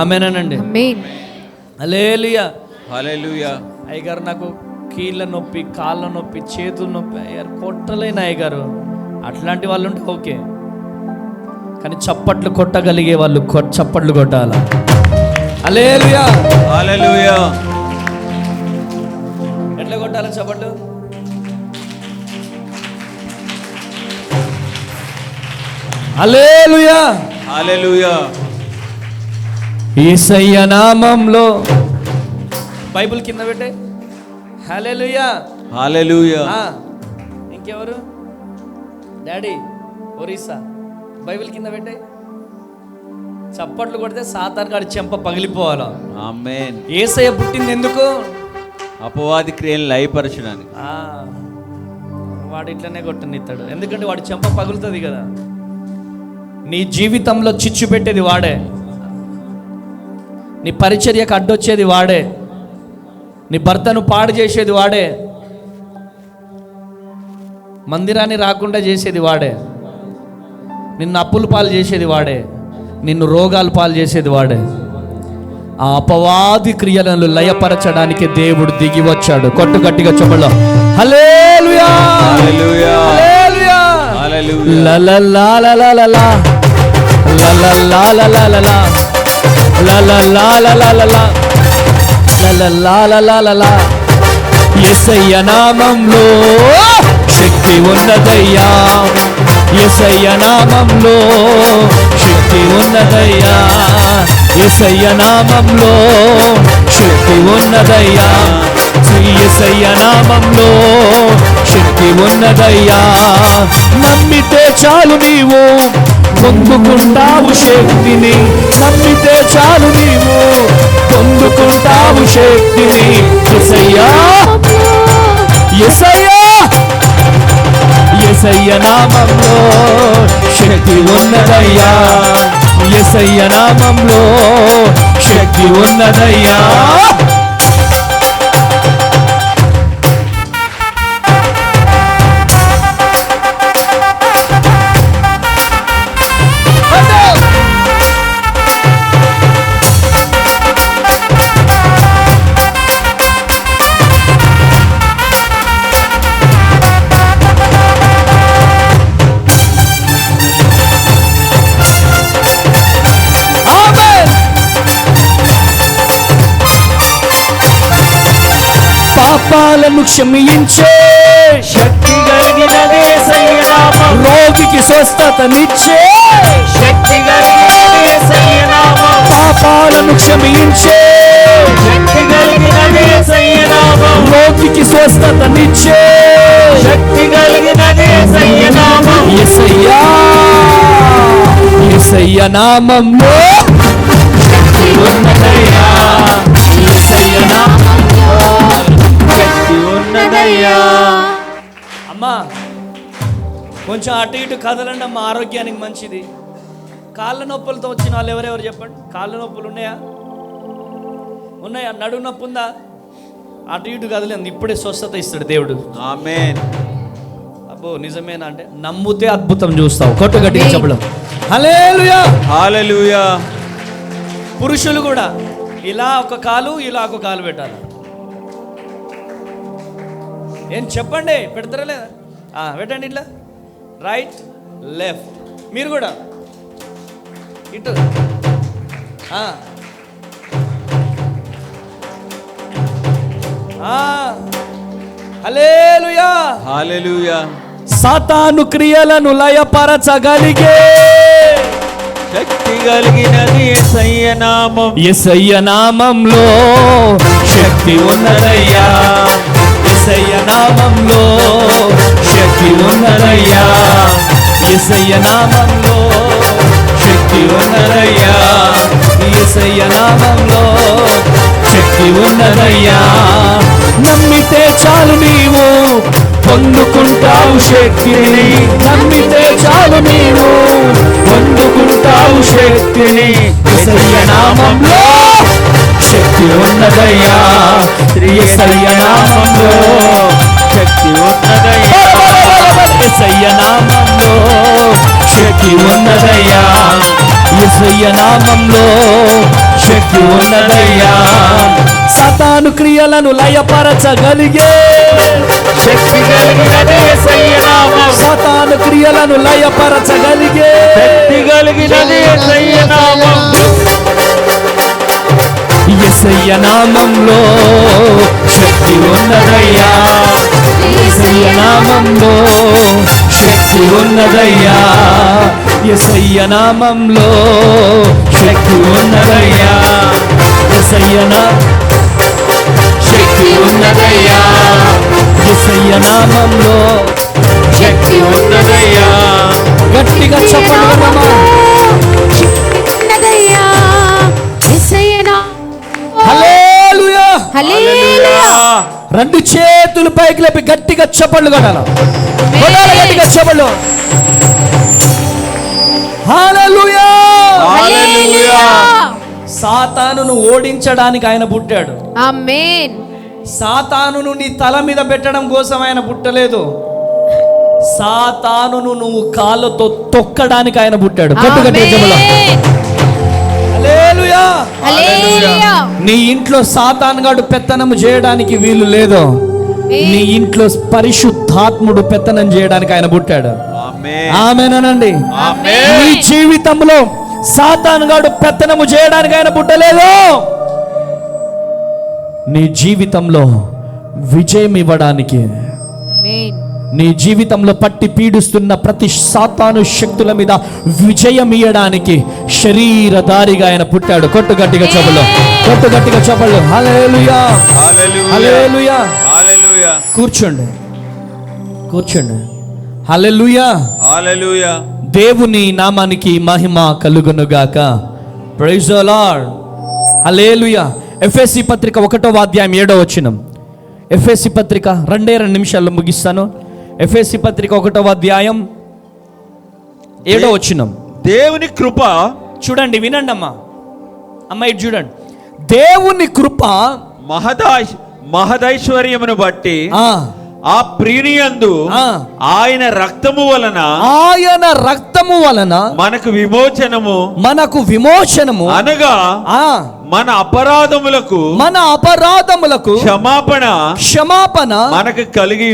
ఆమేనండి. హల్లెలూయా హల్లెలూయా. అయ్యగారు నాకు కీళ్ళ నొప్పి, కాళ్ళ నొప్పి, చేతుల నొప్పి, అయ్యారు కొట్టలేని అయ్యగారు. అట్లాంటి వాళ్ళు ఉంటే ఓకే, కానీ చప్పట్లు కొట్టగలిగే వాళ్ళు చప్పట్లు కొట్టాలా? హల్లెలూయా హల్లెలూయా. ఎట్లా కొట్టాలి చప్పట్లు? హల్లెలూయా హల్లెలూయా. యేసయ్య నామములో, బైబిల్ కింద పెట్టే. హల్లెలూయా హల్లెలూయా. ఇంకెవరు? డాడీ ఒరిస్సా, బైబిల్ కింద పెట్టే. చప్పట్లు కొడితే సాతాను గాడి చెంప పగిలిపోవాలా? ఆమేన్. యేసయ్య పుట్టింది ఎందుకు? అపవాది క్రియలను లయపరచడానికి. వాడు ఇట్లనే కొట్టనిస్తాడు, ఎందుకంటే వాడి చెంప పగులుతుంది కదా. నీ జీవితంలో చిచ్చు పెట్టేది వాడే, నీ పరిచర్యకు అడ్డొచ్చేది వాడే, నీ భర్తను పాడు చేసేది వాడే, మందిరాన్ని రాకుండా చేసేది వాడే, నిన్ను అప్పుల పాలు చేసేది వాడే, నిన్ను రోగాలు పాలు చేసేది వాడే. ఆ అపవాది క్రియలను లయపరచడానికి దేవుడు దిగి వచ్చాడు. కొట్టు గట్టిగా చెప్పలో హల్లెలూయా హల్లెలూయా హల్లెలూయా హల్లెలూయా. లలలా లలలా లలలా లలలా లలలా లలలా లలలా లలలా. యేసయ్య నామములో శక్తి ఉన్నదయ్యా, యేసయ్య నామములో శక్తి ఉన్నదయ్యా, యేసయ్య నామములో శక్తి ఉన్నదయ్యా, యేసయ్య నామములో శక్తి ఉన్నదయ్యా. నమ్మితే చాలు నీవు పొందుకుంటావు శక్తిని, నమ్మితే చాలు నీవు పొందుకుంటావు శక్తిని. యేసయ్యా యేసయ్యా యేసయ్య నామములో శక్తి ఉన్నదయ్యా, యేసయ్య నామములో శక్తి ఉన్నదయ్యా. పాపాలను క్షమించే శక్తి కలిగినదే యేసయ్య నామం, రోగికి స్వస్థతనిచ్చే శక్తి కలిగినదే యేసయ్య నామం, పాపాలను క్షమించే శక్తి కలిగినదే యేసయ్య నామం, రోగికి స్వస్థతనిచ్చే శక్తి కలిగినదే యేసయ్య నామం. యేసయ్యా యేసయ్య నామములో శక్తి ఉన్నదయ్యా, యేసయ్య నామములో శక్తి ఉన్నదయ్యా. అమ్మా కొంచెం అటు ఇటు కదలండి అమ్మా, ఆరోగ్యానికి మంచిది. కాళ్ళ నొప్పులతో వచ్చిన వాళ్ళు ఎవరెవరు చెప్పండి? కాళ్ళ నొప్పులు ఉన్నాయా? ఉన్నాయా? నడుము నొప్పి ఉందా? అటు ఇటు కదలేదు, ఇప్పుడే స్వస్థత ఇస్తాడు దేవుడు. ఆమేన్. అబ్బో నిజమేనా అంటే నమ్ముతే అద్భుతం చూస్తావు. కొట్టు గట్టిగా చెప్పడం హల్లెలూయా హల్లెలూయా. పురుషులు కూడా ఇలా ఒక కాలు, ఇలా ఒక కాలు పెట్టాలి. ఏం చెప్పండి, పెడతారా లేదా? పెట్టండి ఇట్లా, రైట్ లెఫ్ట్. మీరు కూడా ఇటు. హల్లెలూయా హల్లెలూయా. సాతాను క్రియలను లయపరచగలిగే శక్తి కలిగినది యేసయ్య నామం, యేసయ్య నామంలో శక్తి ఉన్నదయ్యా, యేసయ్య నామంలో శక్తి ఉన్నదయ్యా, యేసయ్య నామంలో శక్తి ఉన్నదయ్యా, యేసయ్య నామంలో శక్తి ఉన్నదయ్యా. నమ్మితే చాలు నీవు పొందుకుంటావు శక్తిని, నమ్మితే చాలు నీవు పొందుకుంటావు శక్తిని. యేసయ్య నామంలో శక్తి ఉన్నదయ్యా, యేసయ్య నామంలో శక్తి ఉన్నదయ్యా యేసయ్య నామంలో శక్తి ఉన్నదయ్యా, యేసయ్య నామంలో శక్తి ఉన్నదయ్యా. సాతాను క్రియలను లయపరచగలిగే శక్తి కలిగినది యేసయ్య నామం, సాతాను క్రియలను లయపరచగలిగే శక్తి కలిగినది యేసయ్య నామం. యేసయ్య నామంలో శక్తి ఉన్నదయ్యా, యేసయ్య నామంలో శక్తి ఉన్నదయ్యా, యేసయ్య నామంలో శక్తి ఉన్నదయ్యా, యేసయ్య శక్తి ఉన్నదయ్యా, యేసయ్య నామంలో శక్తి ఉన్నదయ్యా. గట్టిగా చెప్పండి. ఉన్నదయ్యా యేసయ్య నామం. హల్లెలూయా. హల్లెలూయా. రెండు చేతులు పైకి లేపి గట్టిగా చప్పట్లు కొట్టాలి. కొట్టాలి గట్టిగా చప్పట్లు. హల్లెలూయా. హల్లెలూయా. సాతానును ఓడించడానికి ఆయన పుట్టాడు. ఆమేన్. సాతానును నీ తల మీద పెట్టడం కోసం ఆయన పుట్టలేదు. సాతానును నువ్వు కాళ్ళతో తొక్కడానికి ఆయన పుట్టాడు. కొట్టు గట్టిగా చప్పట్లు. హల్లెలూయా. హల్లెలూయా. నీ ఇంట్లో సాతాను గాడు పెత్తనము చేయడానికి వీలు లేదు. నీ ఇంట్లో పరిశుద్ధాత్ముడు పెత్తనం చేయడానికి ఆయన పుట్టాడు. ఆమేన్. ఆమేనండి. ఆమేన్. నీ జీవితంలో సాతాను గాడు పెత్తనము చేయడానికి ఆయన పుట్టలేదు. నీ జీవితంలో విజయం ఇవ్వడానికి, ఆమేన్. నీ జీవితంలో పట్టి పీడిస్తున్న ప్రతి సాతాను శక్తుల మీద విజయం ఇయ్యడానికి శరీరధారిగా ఆయన పుట్టాడు. కొట్టు గట్టిగా చప్పలు, కొట్టు గట్టిగా చప్పలు. హల్లెలూయా. హల్లెలూయా. హల్లెలూయా. హల్లెలూయా. కూర్చోండి, కూర్చోండి. హల్లెలూయా. హల్లెలూయా. దేవుని నామానికి మహిమ కలుగును గాక. Praise the Lord. హల్లెలూయా. ఎఫెసీ పత్రిక 1వ అధ్యాయం 7వ వచనం. ఎఫెసీ పత్రిక 2 నిమిషాల్లో ముగిస్తాను. ఎఫెసీ పత్రిక 1వ అధ్యాయం 7వ వచనం. దేవుని కృప, చూడండి, వినండి అమ్మా. అమ్మాయి చూడండి. దేవుని కృప మహదైశ్వర్యమును బట్టి ఆ ఆ ప్రియునియందు ఆయన రక్తము వలన, ఆయన రక్తము వలన మనకు విమోచనము, మనకు విమోచనము అనగా ఆ మన అపరాధములకు క్షమాపణ మనకు కలిగి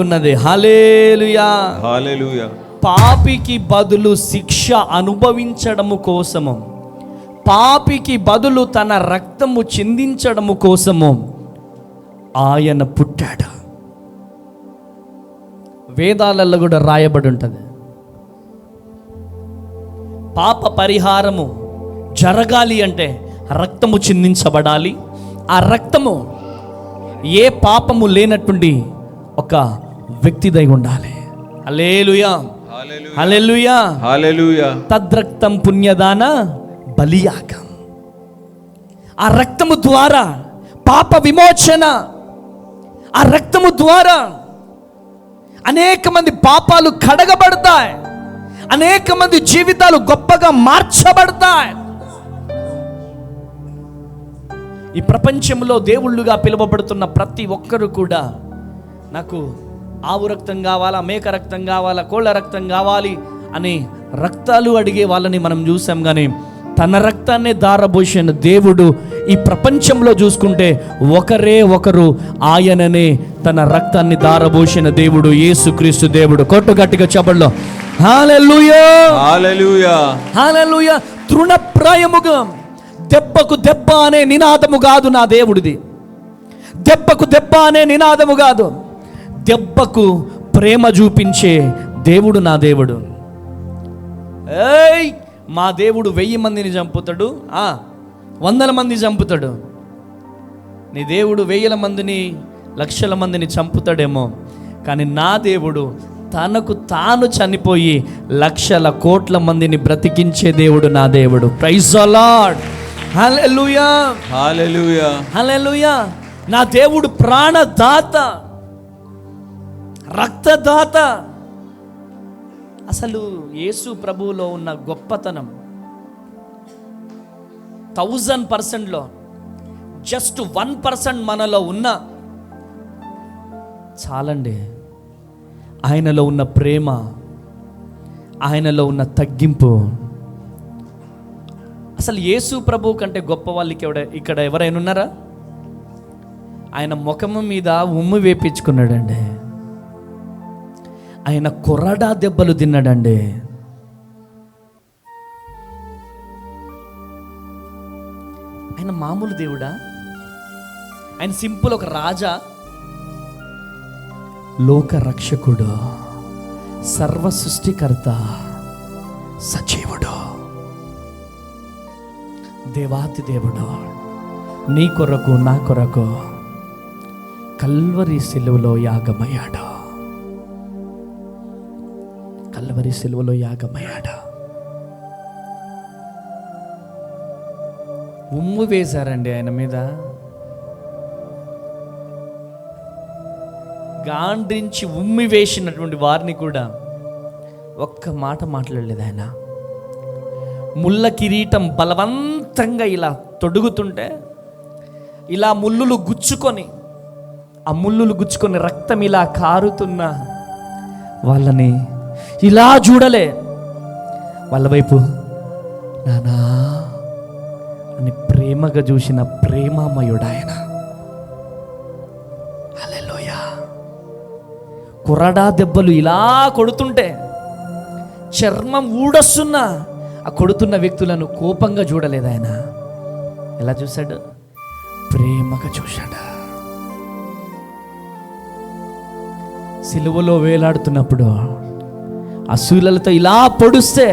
ఉన్నది. హల్లెలూయా. హల్లెలూయా. పాపికి బదులు శిక్ష అనుభవించడము కోసము, పాపికి బదులు తన రక్తము చిందించడము కోసము ఆయన పుట్టాడు. వేదాలలో కూడా రాయబడి ఉంటుంది. పాప పరిహారము జరగాలి అంటే రక్తము చిందించబడాలి. ఆ రక్తము ఏ పాపము లేనటువంటి ఒక వ్యక్తిదై ఉండాలి. హల్లెలూయా. హల్లెలూయా. హల్లెలూయా. తద్రక్తం పుణ్యదాన బలియాగం. ఆ రక్తము ద్వారా పాప విమోచన, ఆ రక్తము ద్వారా అనేక మంది పాపాలు కడగబడతాయి, అనేక మంది జీవితాలు గొప్పగా మార్చబడతాయి. ఈ ప్రపంచంలో దేవుళ్ళుగా పిలువబడుతున్న ప్రతి ఒక్కరు కూడా నాకు ఆవు రక్తం కావాలా, మేక రక్తం కావాలా, కోళ్ళ రక్తం కావాలి అని రక్తాలు అడిగే వాళ్ళని మనం చూసాం. కానీ తన రక్తాన్ని దారబోసిన దేవుడు ఈ ప్రపంచంలో చూసుకుంటే ఒకరే ఒకరు, ఆయననే తన రక్తాన్ని దారబోసిన దేవుడు యేసుక్రీస్తు దేవుడు. కొట్టు గట్టిగా చప్పట్లో. హల్లెలూయా. హల్లెలూయా. హల్లెలూయా. తృణప్రాయముగా దెబ్బకు దెబ్బ అనే నినాదము కాదు నా దేవుడిది. దెబ్బకు దెబ్బ అనే నినాదము కాదు, దెబ్బకు ప్రేమ చూపించే దేవుడు నా దేవుడు. ఏయ్, మా దేవుడు 1000 మందిని చంపుతాడు, 100 మంది చంపుతాడు. నీ దేవుడు 1000 మందిని, లక్షల మందిని చంపుతాడేమో, కానీ నా దేవుడు తనకు తాను చనిపోయి లక్షల కోట్ల మందిని బ్రతికించే దేవుడు నా దేవుడు. Praise the Lord. Hallelujah. Hallelujah. Hallelujah. నా దేవుడు ప్రాణదాత, రక్తదాత. అసలు యేసు ప్రభువులో ఉన్న గొప్పతనం 1000%లో జస్ట్ 1% మనలో ఉన్న చాలండి. ఆయనలో ఉన్న ప్రేమ, ఆయనలో ఉన్న తగ్గింపు. అసలు యేసు ప్రభు కంటే గొప్ప వాళ్ళకి ఇక్కడ ఎవరైనా ఉన్నారా? ఆయన ముఖము మీద ఉమ్ము వేపించుకున్నాడండి. ఆయన కొరడా దెబ్బలు తిన్నాడండి. ఆయన మామూలు దేవుడా? ఆయన సింపుల్ ఒక రాజా? లోక రక్షకుడు, సర్వ సృష్టికర్త, సజీవుడు, దేవాతి దేవుడు, నీ కొరకు నా కొరకు కల్వరి సిలువలో యాగమయ్యాడు. కల్వరి సిలువలో యాగమయ్యాడు. ఉమ్ము వేశారండి ఆయన మీద. గాండ్రించి ఉమ్మి వేసినటువంటి వారిని కూడా ఒక్క మాట మాట్లాడలేదు ఆయన. ముళ్ళ కిరీటం బలవంతంగా ఇలా తొడుగుతుంటే, ఇలా ముళ్ళులు గుచ్చుకొని, ఆ ముళ్ళులు గుచ్చుకొని రక్తం ఇలా కారుతున్న వాళ్ళని ఇలా చూడలే. వాళ్ళ వైపు నానా అని ప్రేమగా చూసిన ప్రేమామయుడు ఆయన. హల్లెలూయా. కొరడా దెబ్బలు ఇలా కొడుతుంటే, చర్మం ఊడొస్తున్నా ఆ కొడుతున్న వ్యక్తులను కోపంగా చూడలేదు ఆయన. ఎలా చూశాడు? ప్రేమగా చూశాడు. సిలువలో వేలాడుతున్నప్పుడు ఆ శూలలతో ఇలా పొడుస్తే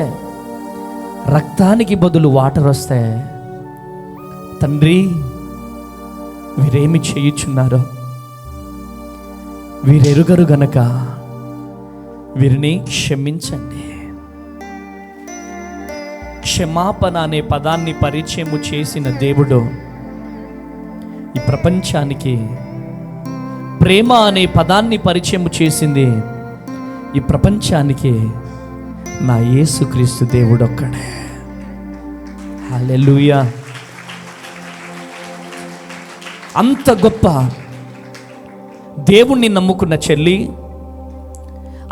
రక్తానికి బదులు వాటర్ వస్తే, తండ్రి వీరేమి చేయుచున్నారో వీరెరుగరు గనక వీరిని క్షమించండి. క్షమాపణ అనే పదాన్ని పరిచయము చేసిన దేవుడు ఈ ప్రపంచానికి, ప్రేమ అనే పదాన్ని పరిచయం చేసింది ఈ ప్రపంచానికి నా యేసుక్రీస్తు దేవుడు ఒక్కడే. హల్లెలూయా. అంత గొప్ప దేవుణ్ణి నమ్ముకున్న చెల్లి,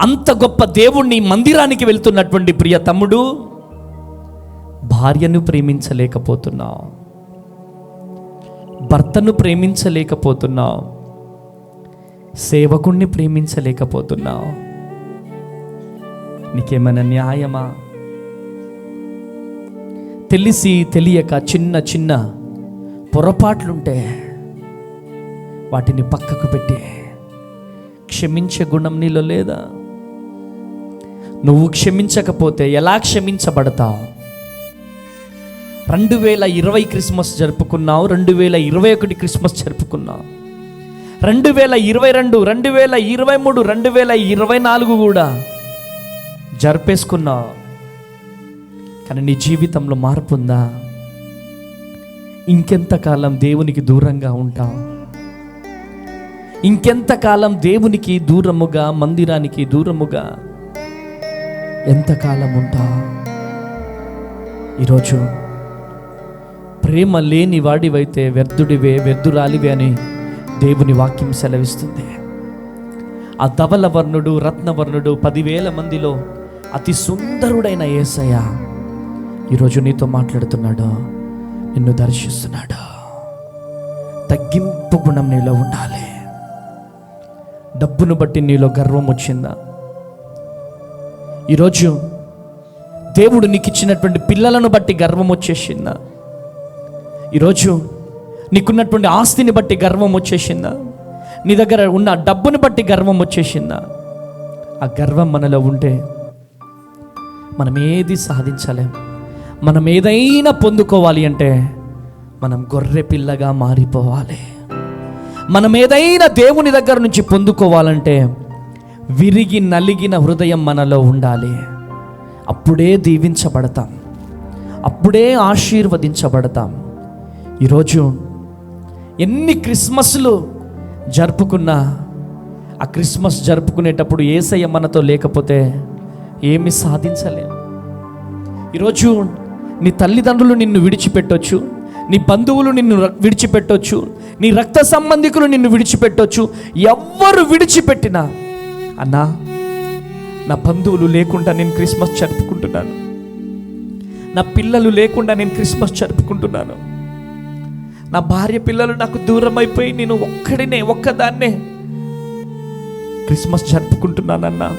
అంత గొప్ప దేవుణ్ణి మందిరానికి వెళ్తున్నటువంటి ప్రియ తమ్ముడు, భార్యను ప్రేమించలేకపోతున్నావు, భర్తను ప్రేమించలేకపోతున్నావు, సేవకుణ్ణి ప్రేమించలేకపోతున్నావు. నీకేమైనా న్యాయమా? తెలిసి తెలియక చిన్న చిన్న పొరపాట్లుంటే వాటిని పక్కకు పెట్టి క్షమించే గుణం నీలో లేదా? నువ్వు క్షమించకపోతే ఎలా క్షమించబడతావు? 2020 క్రిస్మస్ జరుపుకున్నావు, 2021 క్రిస్మస్ జరుపుకున్నావు, 2022, 2023, 2024 కూడా జరిపేసుకున్నావు. కానీ నీ జీవితంలో మార్పు ఉందా? ఇంకెంతకాలం దేవునికి దూరంగా ఉంటావు? ఇంకెంతకాలం దేవునికి దూరముగా, మందిరానికి దూరముగా ఎంతకాలం ఉంటావు? ఈరోజు ప్రేమ లేని వాడివైతే వ్యర్థుడివే, వ్యర్థురాలివే అని దేవుని వాక్యం సెలవిస్తుంది. ఆ ధవలవర్ణుడు, రత్నవర్ణుడు, 10,000 మందిలో అతి సుందరుడైన యేసయ్య ఈరోజు నీతో మాట్లాడుతున్నాడు, నిన్ను దర్శిస్తున్నాడు. తగ్గింపు గుణం నీలో ఉండాలి. డబ్బును బట్టి నీలో గర్వం వచ్చిందా? ఈరోజు దేవుడు నీకు ఇచ్చినటువంటి పిల్లలను బట్టి గర్వం వచ్చేసిందా? ఈరోజు నీకున్నటువంటి ఆస్తిని బట్టి గర్వం వచ్చేసిందా? నీ దగ్గర ఉన్న డబ్బుని బట్టి గర్వం వచ్చేసిందా? ఆ గర్వం మనలో ఉంటే మనం ఏది సాధించలేం. మనం ఏదైనా పొందుకోవాలి అంటే మనం గొర్రె పిల్లగా మారిపోవాలి. మనం ఏదైనా దేవుని దగ్గర నుంచి పొందుకోవాలంటే విరిగి నలిగిన హృదయం మనలో ఉండాలి. అప్పుడే దీవించబడతాం, అప్పుడే ఆశీర్వదించబడతాం. ఈరోజు ఎన్ని క్రిస్మస్లు జరుపుకున్నా ఆ క్రిస్మస్ జరుపుకునేటప్పుడు యేసయ్య మనతో లేకపోతే ఏమి సాధించలేం. ఈరోజు నీ తల్లిదండ్రులు నిన్ను విడిచిపెట్టొచ్చు, నీ బంధువులు నిన్ను విడిచిపెట్టొచ్చు, నీ రక్త సంబంధికులు నిన్ను విడిచిపెట్టొచ్చు. ఎవ్వరు విడిచిపెట్టినా, అన్నా నా బంధువులు లేకుండా నేను క్రిస్మస్ జరుపుకుంటున్నాను, నా పిల్లలు లేకుండా నేను క్రిస్మస్ జరుపుకుంటున్నాను, నా భార్య పిల్లలు నాకు దూరం అయిపోయి నేను ఒక్కదాన్నే క్రిస్మస్ జరుపుకుంటున్నానన్నా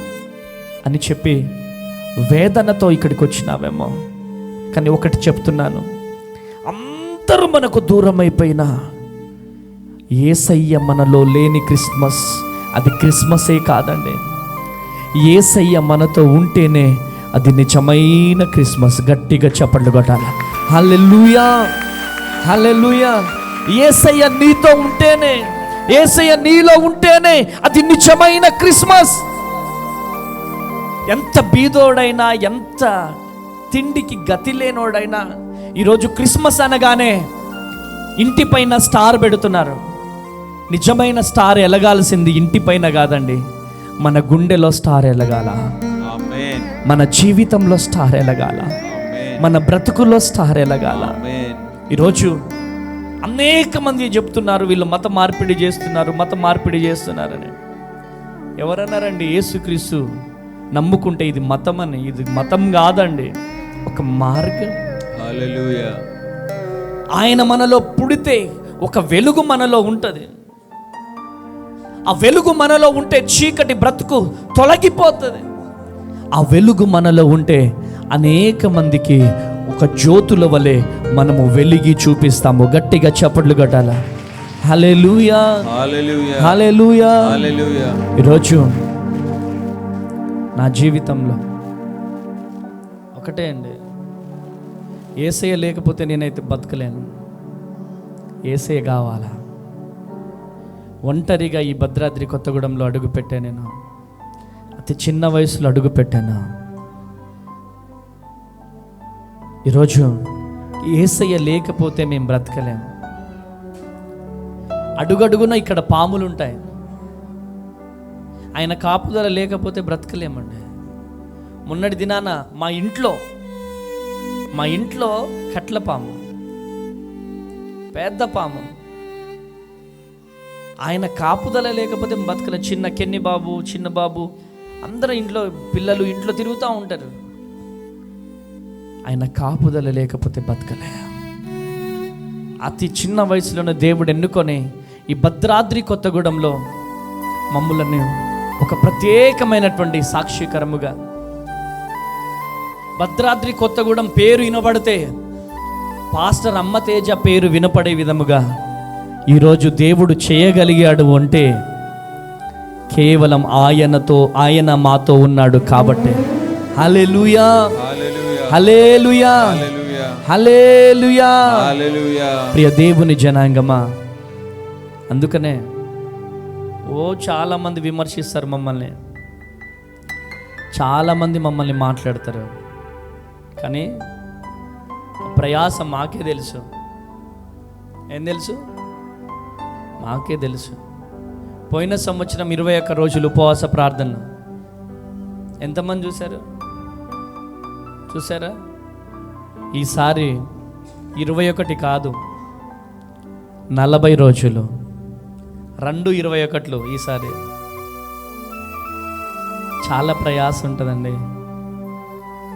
అని చెప్పి వేదనతో ఇక్కడికి వచ్చినావేమో. కానీ ఒకటి చెప్తున్నాను, అందరూ మనకు దూరం అయిపోయినా యేసయ్య మనలో లేని క్రిస్మస్ అది క్రిస్మసే కాదండి. యేసయ్య మనతో ఉంటేనే అది నిజమైన క్రిస్మస్. గట్టిగా చప్పట్లు కొట్టాలి. హల్లెలూయా, హల్లెలూయా. యేసయ్య నీతో ఉంటేనే, యేసయ్య నీలో ఉంటేనే అది నిజమైన క్రిస్మస్. ఎంత బీదోడైనా, ఎంత తిండికి గతి లేనోడైనా ఈరోజు క్రిస్మస్ అనగానే ఇంటిపైన స్టార్ పెడుతున్నారు. నిజమైన స్టార్ ఎలగాల్సింది ఇంటిపైన కాదండి, మన గుండెలో స్టార్ ఎలగాల, మన జీవితంలో స్టార్ ఎలగాల, మన బ్రతుకుల్లో స్టార్ ఎలగాల. ఈరోజు అనేక మంది చెప్తున్నారు వీళ్ళు మత మార్పిడి చేస్తున్నారని. ఎవరన్నారండి? యేసుక్రీస్తు నమ్ముకుంటే ఇది మతం అని. ఇది మతం కాదండి, ఒక మార్గం. హల్లెలూయా. ఆయన మనలో పుడితే ఒక వెలుగు మనలో ఉంటుంది. ఆ వెలుగు మనలో ఉంటే చీకటి బ్రతుకు తొలగిపోతుంది. ఆ వెలుగు మనలో ఉంటే అనేక మందికి ఒక జ్యోతుల వలె మనము వెలిగి చూపిస్తాము. గట్టిగా చప్పట్లు కొట్టాల. హల్లెలూయా, హల్లెలూయా, హల్లెలూయా, హల్లెలూయా. ఈరోజు నా జీవితంలో ఒకటే అండి, యేసయ్య లేకపోతే నేనైతే బతకలేను. యేసయ్య కావాలా. ఒంటరిగా ఈ భద్రాద్రి కొత్తగూడెంలో అడుగుపెట్టాను. నేను అతి చిన్న వయసులో అడుగుపెట్టాను. ఈరోజు యేసయ్య లేకపోతే మేము బ్రతకలేము. అడుగడుగున ఇక్కడ పాములు ఉంటాయి. ఆయన కాపుదల లేకపోతే బ్రతకలేమండి. మొన్నటి దినాన మా ఇంట్లో కట్ల పాము, పెద్ద పాము. ఆయన కాపుదల లేకపోతే బతకలే. చిన్న బాబు అందరూ పిల్లలు ఇంట్లో తిరుగుతూ ఉంటారు. ఆయన కాపుదల లేకపోతే బతకలే. అతి చిన్న వయసులోనే దేవుడు ఎన్నుకొని ఈ భద్రాద్రి కొత్తగూడెంలో మమ్ములను ఒక ప్రత్యేకమైనటువంటి సాక్షికరముగా, భద్రాద్రి కొత్తగూడెం పేరు వినబడితే పాస్టర్ అమ్మ తేజ పేరు వినపడే విధముగా ఈరోజు దేవుడు చేయగలిగాడు అంటే కేవలం ఆయన మాతో ఉన్నాడు కాబట్టి. హల్లెలూయా, హల్లెలూయా, హల్లెలూయా, హల్లెలూయా. ప్రియ దేవుని జనాంగమా, అందుకనే చాలామంది విమర్శిస్తారు మమ్మల్ని, చాలామంది మమ్మల్ని మాట్లాడతారు. కానీ ప్రయాస మాకే తెలుసు. ఏం తెలుసు? మాకే తెలుసు. పోయిన సంవత్సరం 21 రోజులు ఉపవాస ప్రార్థనలు ఎంతమంది చూసారా? ఈసారి 21 కాదు, 40 రోజులు, 21 ఈసారి. చాలా ప్రయాస ఉంటుందండి,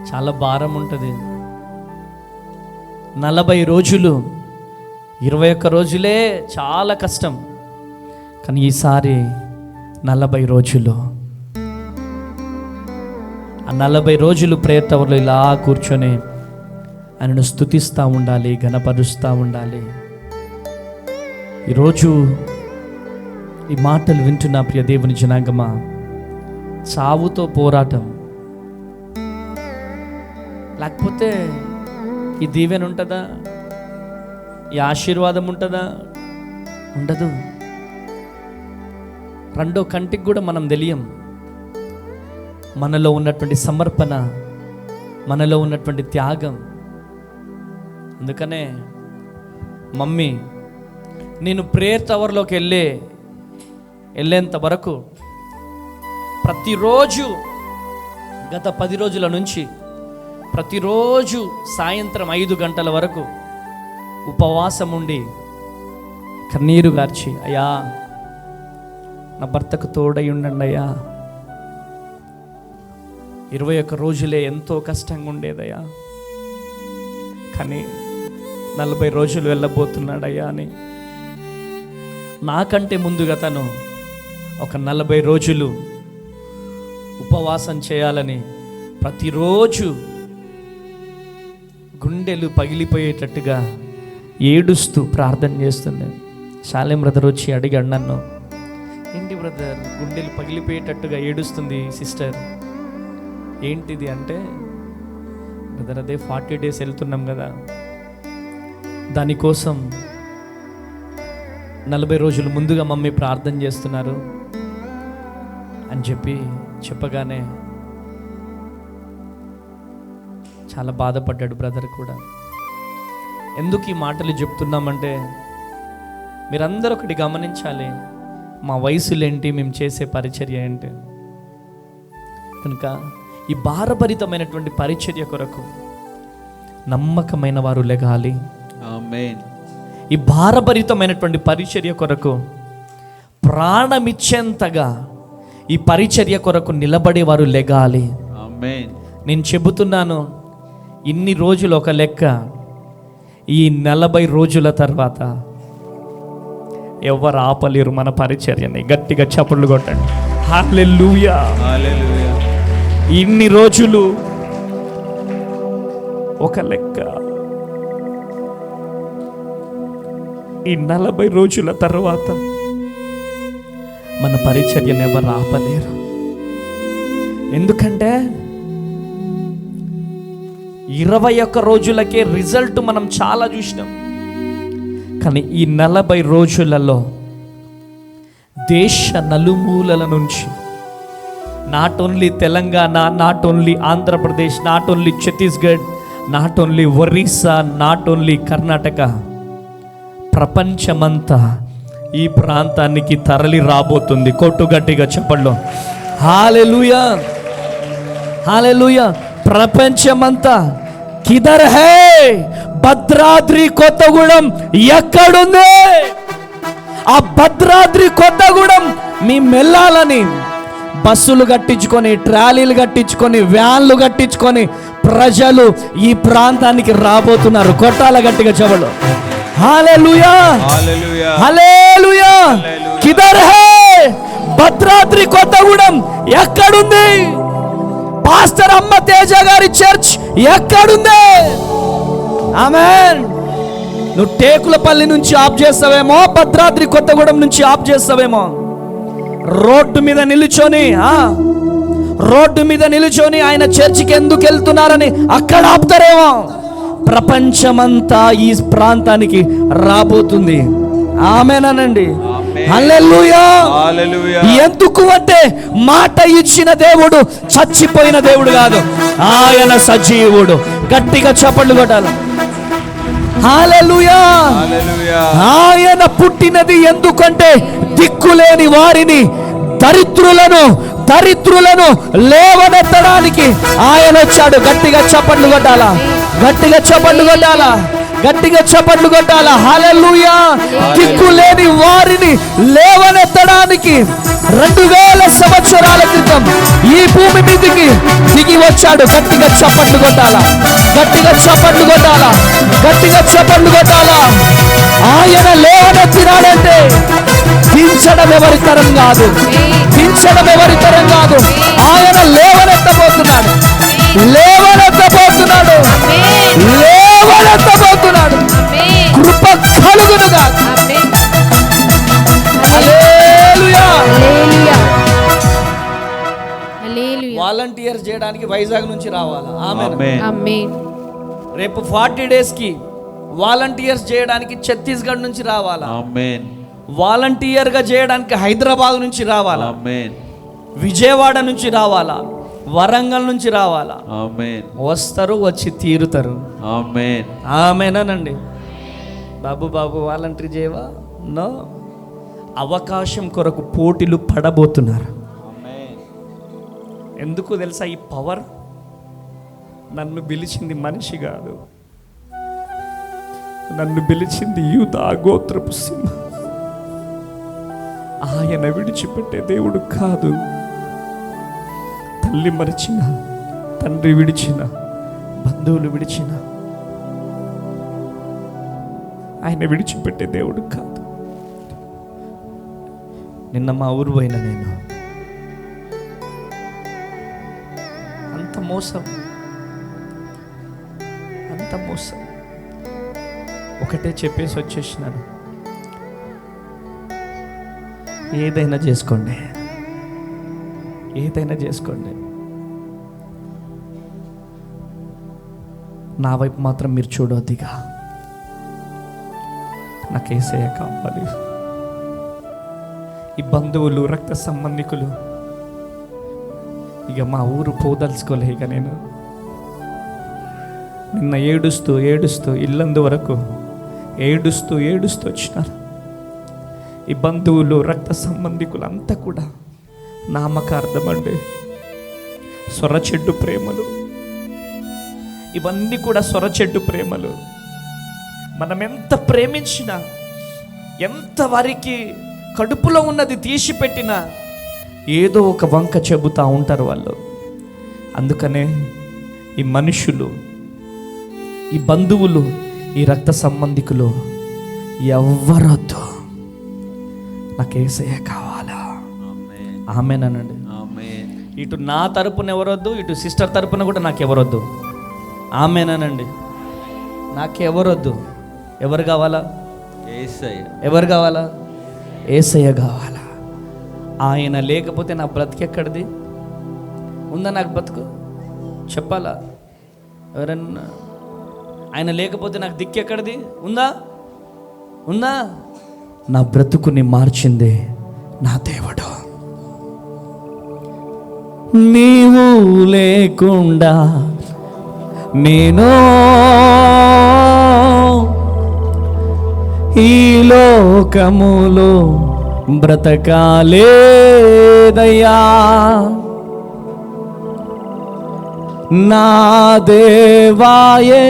చాలా భారం ఉంటుంది. 40 రోజులు, 21 రోజులే చాలా కష్టం. కానీ ఈసారి 40 రోజులు, ఆ 40 రోజులు ప్రేయర్ టవర్లో ఇలా కూర్చొని ఆయనను స్తుతిస్తూ ఉండాలి, ఘనపరుస్తూ ఉండాలి. ఈరోజు ఈ మాటలు వింటున్న ప్రియ దేవుని జనాంగమా, చావుతో పోరాటం లేకపోతే ఈ దీవెన ఉంటుందా? ఈ ఆశీర్వాదం ఉంటుందా? ఉండదు. రెండో కంటికి కూడా మనం తెలియం. మనలో ఉన్నటువంటి సమర్పణ, మనలో ఉన్నటువంటి త్యాగం. అందుకనే మమ్మీ, నేను ప్రేయర్ టవర్లోకి వెళ్ళేంత వరకు ప్రతిరోజు గత 10 రోజుల నుంచి ప్రతిరోజు సాయంత్రం 5 గంటల వరకు ఉపవాసం ఉండి కన్నీరు గార్చి, అయ్యా నా భర్తకు తోడై ఉండండి అయ్యా, 21 రోజులే ఎంతో కష్టంగా ఉండేదయ్యా, కానీ 40 రోజులు వెళ్ళబోతున్నాడయ్యా అని నాకంటే ముందుగా తను ఒక 40 రోజులు ఉపవాసం చేయాలని ప్రతిరోజు గుండెలు పగిలిపోయేటట్టుగా ఏడుస్తూ ప్రార్థన చేస్తున్నాను. శాలేం బ్రదర్ వచ్చి అడిగాడు నన్ను, ఏంటి బ్రదర్ గుండెలు పగిలిపోయేటట్టుగా ఏడుస్తుంది సిస్టర్, ఏంటిది అంటే, బ్రదర్ అదే 40 days వెళ్తున్నాం కదా, దానికోసం 40 రోజులు ముందుగా మమ్మీ ప్రార్థన చేస్తున్నారు అని చెప్పగానే చాలా బాధపడ్డాడు బ్రదర్ కూడా. ఎందుకు ఈ మాటలు చెప్తున్నామంటే, మీరందరూ ఒకటి గమనించాలి, మా వయసులేంటి, మేము చేసే పరిచర్య ఏంటి. కనుక ఈ భారభరితమైనటువంటి పరిచర్య కొరకు నమ్మకమైన వారు లెగాలి. ఆమేన్. ఈ భారభరితమైనటువంటి పరిచర్య కొరకు ప్రాణమిచ్చేంతగా ఈ పరిచర్య కొరకు నిలబడేవారు లెగాలి. ఆమేన్. నేను చెబుతున్నాను, ఇన్ని రోజులు ఒక లెక్క, ఈ 40 రోజుల తర్వాత ఎవరు ఆపలేరు మన పరిచర్యని. గట్టిగా చప్పట్లు కొట్టండి. హల్లెలూయా. హల్లెలూయా. ఇన్ని రోజులు ఒక లెక్క, ఈ 40 రోజుల తర్వాత మన పరిచర్యను ఎవరు ఆపలేరు. ఎందుకంటే 21 రోజులకే రిజల్ట్ మనం చాలా చూసినాం, కానీ ఈ 40 రోజులలో దేశ నలుమూలల నుంచి, not only Telangana, not only Andhra Pradesh, not only Chhattisgarh, not only Orissa, not only Karnataka, ప్రపంచమంతా ఈ ప్రాంతానికి తరలి రాబోతుంది. కొట్టు గట్టిగా చెప్పండి. హల్లెలూయా, హల్లెలూయా. ప్రపంచమంతా కిదర్ హే, భద్రాద్రి కొత్తగూడెం ఎక్కడుంది? ఆ భద్రాద్రి కొత్తగూడెం మీ మెల్లాలని బస్సులు కట్టించుకొని, ట్రాలీలు కట్టించుకొని, వ్యాన్లు కట్టించుకొని ప్రజలు ఈ ప్రాంతానికి రాబోతున్నారు. కొట్టాల గట్టిగా చెవులు. హల్లెలూయా, హల్లెలూయా. హల్లెలూయా. కిదర్ హే, భద్రాద్రి కొత్తగూడెం ఎక్కడుంది? పాస్టర్ అమ్మ తేజ గారి చర్చ్ ఎక్కడుంది? ఆమేన్. నువ్వు టేకులపల్లి నుంచి ఆఫ్ చేస్తావేమో, భద్రాద్రి కొత్తగూడెం నుంచి ఆఫ్ చేస్తావేమో, రోడ్డు మీద నిలుచొని ఆయన చర్చికి ఎందుకు వెళ్తున్నారని అక్కడ ఆపుతారేమో. ప్రపంచమంతా ఈ ప్రాంతానికి రాబోతుంది. ఆమేనండి. హల్లెలూయా. హల్లెలూయా. ఎందుకు అంటే మాట ఇచ్చిన దేవుడు చచ్చిపోయిన దేవుడు కాదు, ఆయన సజీవుడు. గట్టిగా చప్పట్లు కొట్టాలి. హల్లెలూయా. హల్లెలూయా. ఆయన పుట్టినది ఎందుకంటే దిక్కులేని వారిని, దరిద్రులను లేవనెత్తడానికి ఆయన వచ్చాడు. గట్టిగా చప్పట్లు కొట్టాలా, గట్టిగా చప్పట్లు కొట్టాలా, గట్టిగా చప్పట్లు కొట్టాలా. హల్లెలూయా. దిక్కులేని వారిని లేవనెత్తడానికి 2000 సంవత్సరాల క్రితం ఈ భూమి మీదకి దిగి వచ్చాడు. గట్టిగా చప్పట్లు కొట్టాలా, గట్టిగా చప్పట్లు కొట్టాలా, గట్టిగా చప్పట్లు కొట్టాలా. ఆయన లేవనెత్తినాడంటే దించడం ఎవరి తరం కాదు, దించడం ఎవరి తరం కాదు. ఆయన లేవనెత్తబోతున్నాడు, లేవనెత్తబోతున్నాడు, లేవనెత్తబోతున్నాడు. కృప కలుగునుగా. హల్లెలూయా. వాలంటీర్స్ చేయడానికి వైజాగ్ నుంచి రావాలా? ఆమేన్. రేపు 40 days కి వాలంటీర్స్ చేయడానికి ఛత్తీస్గఢ్ నుంచి రావాలా? ఆమేన్. వాలంటీర్గా చేయడానికి హైదరాబాద్ నుంచి రావాలా? ఆమేన్. విజయవాడ నుంచి రావాలా? వరంగల్ నుంచి రావాలా? ఆమేన్. వస్తారు, వచ్చి తీరుతారు. ఆమేన్. ఆమేనండి. బాబు వాలంటీర్ చేయవా? నో. అవకాశం కొరకు పోటీలు పడబోతున్నారు. ఎందుకు తెలుసా? ఈ పవర్ నన్ను పిలిచింది మనిషి కాదు, నన్ను పిలిచింది యూదా గోత్రపు సింహం. ఆయన విడిచిపెట్టే దేవుడు కాదు. తల్లి మరిచిన, తండ్రి విడిచిన, బంధువులు విడిచిన ఆయన విడిచిపెట్టే దేవుడు కాదు. నిన్న మా ఊరు పోయిన నేను, అంత మోసం, అంత మోసం. ఒకటే చెప్పేసి వచ్చేసినాను, ఏదైనా చేసుకోండి, ఏదైనా చేసుకోండి, నా వైపు మాత్రం మీరు చూడొద్దిగా, నాకు యేసయ్య కావాలి. ఈ బంధువులు, రక్త సంబంధికులు ఇక మా ఊరు పోదలుచుకోలే. ఇక నేను నిన్న ఏడుస్తూ ఏడుస్తూ ఇల్లందు వరకు ఏడుస్తూ ఏడుస్తూ వచ్చినారు. ఈ బంధువులు, రక్త సంబంధికులు అంతా కూడా నామకార్థమండి, సొరచెడ్డు ప్రేమలు, ఇవన్నీ కూడా సొరచెడ్డు ప్రేమలు. మనం ఎంత ప్రేమించినా, ఎంత వారికి కడుపులో ఉన్నది తీసిపెట్టినా ఏదో ఒక వంక చెబుతూ ఉంటారు వాళ్ళు. అందుకనే ఈ మనుషులు, ఈ బంధువులు, ఈ రక్త సంబంధికులు ఎవ్వరొద్దు, నాకు యేసయ్య కావాలా. ఆమేనండి. ఇటు నా తరపున ఎవరొద్దు, ఇటు సిస్టర్ తరపున కూడా నాకు ఎవరొద్దు. ఆమేనండి. నాకెవరొద్దు. ఎవరు కావాలా? యేసయ్య. ఎవరు కావాలా? యేసయ్య కావాలా. ఆయన లేకపోతే నా బ్రతికెక్కడిది? ఉందా నాకు బ్రతుకు? చెప్పాలా ఎవరన్నా? ఆయన లేకపోతే నాకు దిక్కెక్కడిది? ఉందా? ఉందా? నా బ్రతుకుని మార్చిందే నా దేవుడు. నీవు లేకుండా నేను ఈ లోకములో బ్రతకాలేదయ్యా. నా దేవాయే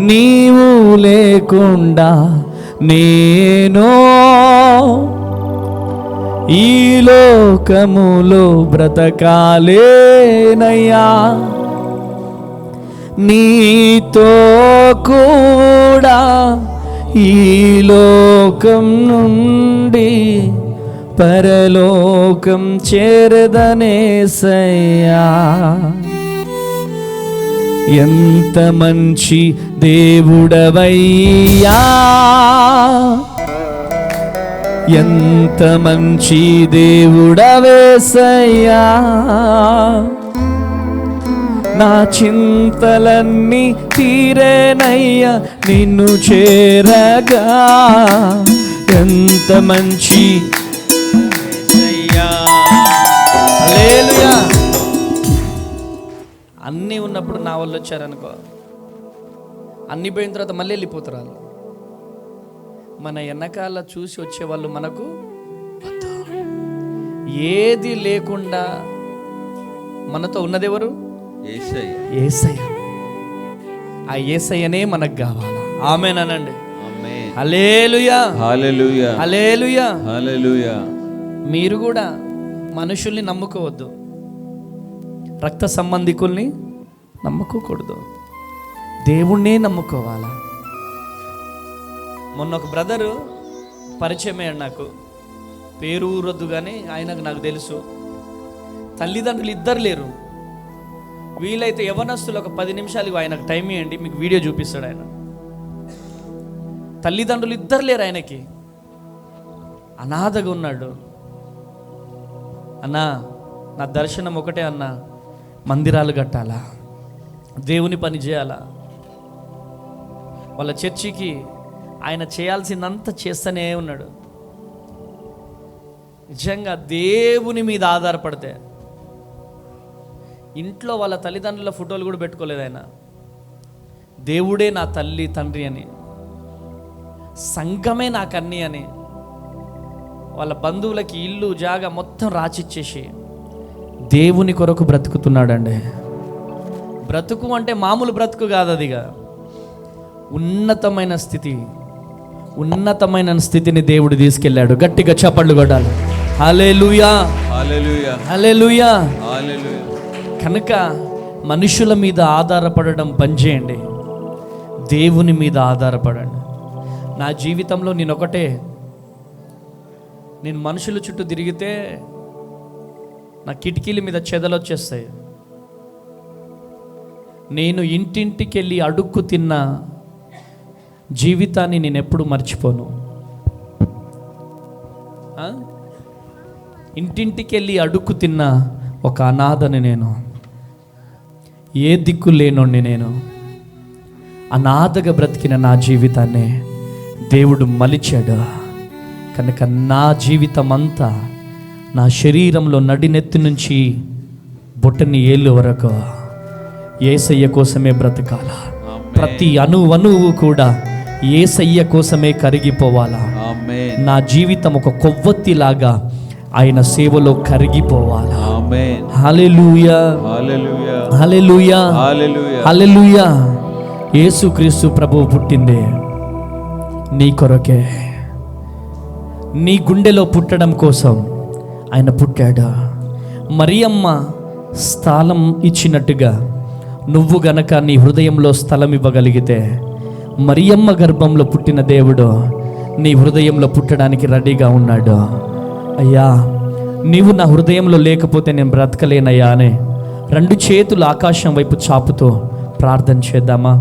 నీవు లేకుండా నేను ఈ లోకములో బ్రతకాలేనయ్యా. నీతో కూడా ఈ లోకం నుండి పరలోకం చేరదనేసయ్యా. ఎంత మంచి దేవుడవయ్యా, ఎంత మంచి దేవుడవేసయ్యా. నా చింతలన్నీ తీరేనయ్యా నిన్ను చేరగా. ఎంత మంచి హల్లెలూయా. అన్నీ ఉన్నప్పుడు నా వాళ్ళు వచ్చారనుకో, అన్నీ పోయిన తర్వాత మళ్ళీ వెళ్ళిపోతారు వాళ్ళు. మన వెనకాల చూసి వచ్చేవాళ్ళు మనకు వద్దు. ఏది లేకుండా మనతో ఉన్నదెవరు? యేసయ్య. యేసయ్య. ఆ యేసయ్యనే మనకు కావాలా. ఆమేనండి. ఆమేన్. హల్లెలూయా. హల్లెలూయా. హల్లెలూయా. హల్లెలూయా. మీరు కూడా మనుషుల్ని నమ్ముకోవద్దు, రక్త సంబంధికుల్ని నమ్ముకోకూడదు, దేవుణ్ణే నమ్ముకోవాలా. మొన్న ఒక బ్రదరు పరిచయం అయ్యాడు నాకు, పేరు ఊరొద్దు కానీ ఆయనకు నాకు తెలుసు. తల్లిదండ్రులు ఇద్దరు లేరు. వీలైతే యవనస్తులు ఒక 10 నిమిషాలు ఆయనకు టైం ఇవ్వండి, మీకు వీడియో చూపిస్తాడు ఆయన. తల్లిదండ్రులు ఇద్దరు లేరు ఆయనకి, అనాథగా ఉన్నాడు. అన్నా నా దర్శనం ఒకటే అన్నా, మందిరాలు కట్టాలా, దేవుని పని చేయాలా. వాళ్ళ చర్చికి ఆయన చేయాల్సిందంతా చేస్తూనే ఉన్నాడు. నిజంగా దేవుని మీద ఆధారపడితే, ఇంట్లో వాళ్ళ తల్లిదండ్రుల ఫోటోలు కూడా పెట్టుకోలేదు ఆయన. దేవుడే నా తల్లి తండ్రి అని, సంఘమే నాకు అన్నీ అని, వాళ్ళ బంధువులకి ఇల్లు జాగా మొత్తం రాసిచ్చేసి దేవుని కొరకు బ్రతుకుతున్నాడండి. బ్రతుకు అంటే మామూలు బ్రతుకు కాదు, అదిగా ఉన్నతమైన స్థితిని దేవుడు తీసుకెళ్ళాడు. గట్టిగా చప్పట్లు కొట్టాలి. హల్లెలూయా, హల్లెలూయా, హల్లెలూయా. హల్లెలూయా. కనుక మనుషుల మీద ఆధారపడడం బంద్ చేయండి, దేవుని మీద ఆధారపడండి. నా జీవితంలో నేను మనుషుల చుట్టూ తిరిగితే నా కిటికీల మీద చెదలు వచ్చేస్తాయి. నేను ఇంటింటికి వెళ్ళి అడుక్కు తిన్న జీవితాన్ని నేను ఎప్పుడు మర్చిపోను. ఇంటింటికి వెళ్ళి అడుక్కు తిన్న ఒక అనాథని నేను, ఏ దిక్కు లేనోడిని నేను. అనాథగా బ్రతికిన నా జీవితాన్ని దేవుడు మలిచాడు. కనుక నా జీవితం అంతా, నా శరీరంలో నడినెత్తి నుంచి బొట్టని ఏళ్ళు వరకు యేసయ్య కోసమే బ్రతకాల. ప్రతి అణువు కూడా యేసయ్య కోసమే కరిగిపోవాలా. నా జీవితం ఒక కొవ్వొత్తిలాగా ఆయన సేవలో కరిగిపోవాలా. హల్లెలూయా, హల్లెలూయా, హల్లెలూయా, హల్లెలూయా, హల్లెలూయా. యేసుక్రీస్తు ప్రభువు పుట్టిందే నీ కొరకే, నీ గుండెలో పుట్టడం కోసం ఆయన పుట్టాడు. మరియమ్మ స్థలం ఇచ్చినట్టుగా నువ్వు గనక నీ హృదయంలో స్థలం ఇవ్వగలిగితే, మరియమ్మ గర్భంలో పుట్టిన దేవుడు నీ హృదయంలో పుట్టడానికి రెడీగా ఉన్నాడు. అయ్యా, నీవు నా హృదయంలో లేకపోతే నేను బ్రతకలేనయ్యా అని 2 చేతులు ఆకాశం వైపు చాపుతూ ప్రార్థన చేద్దామా?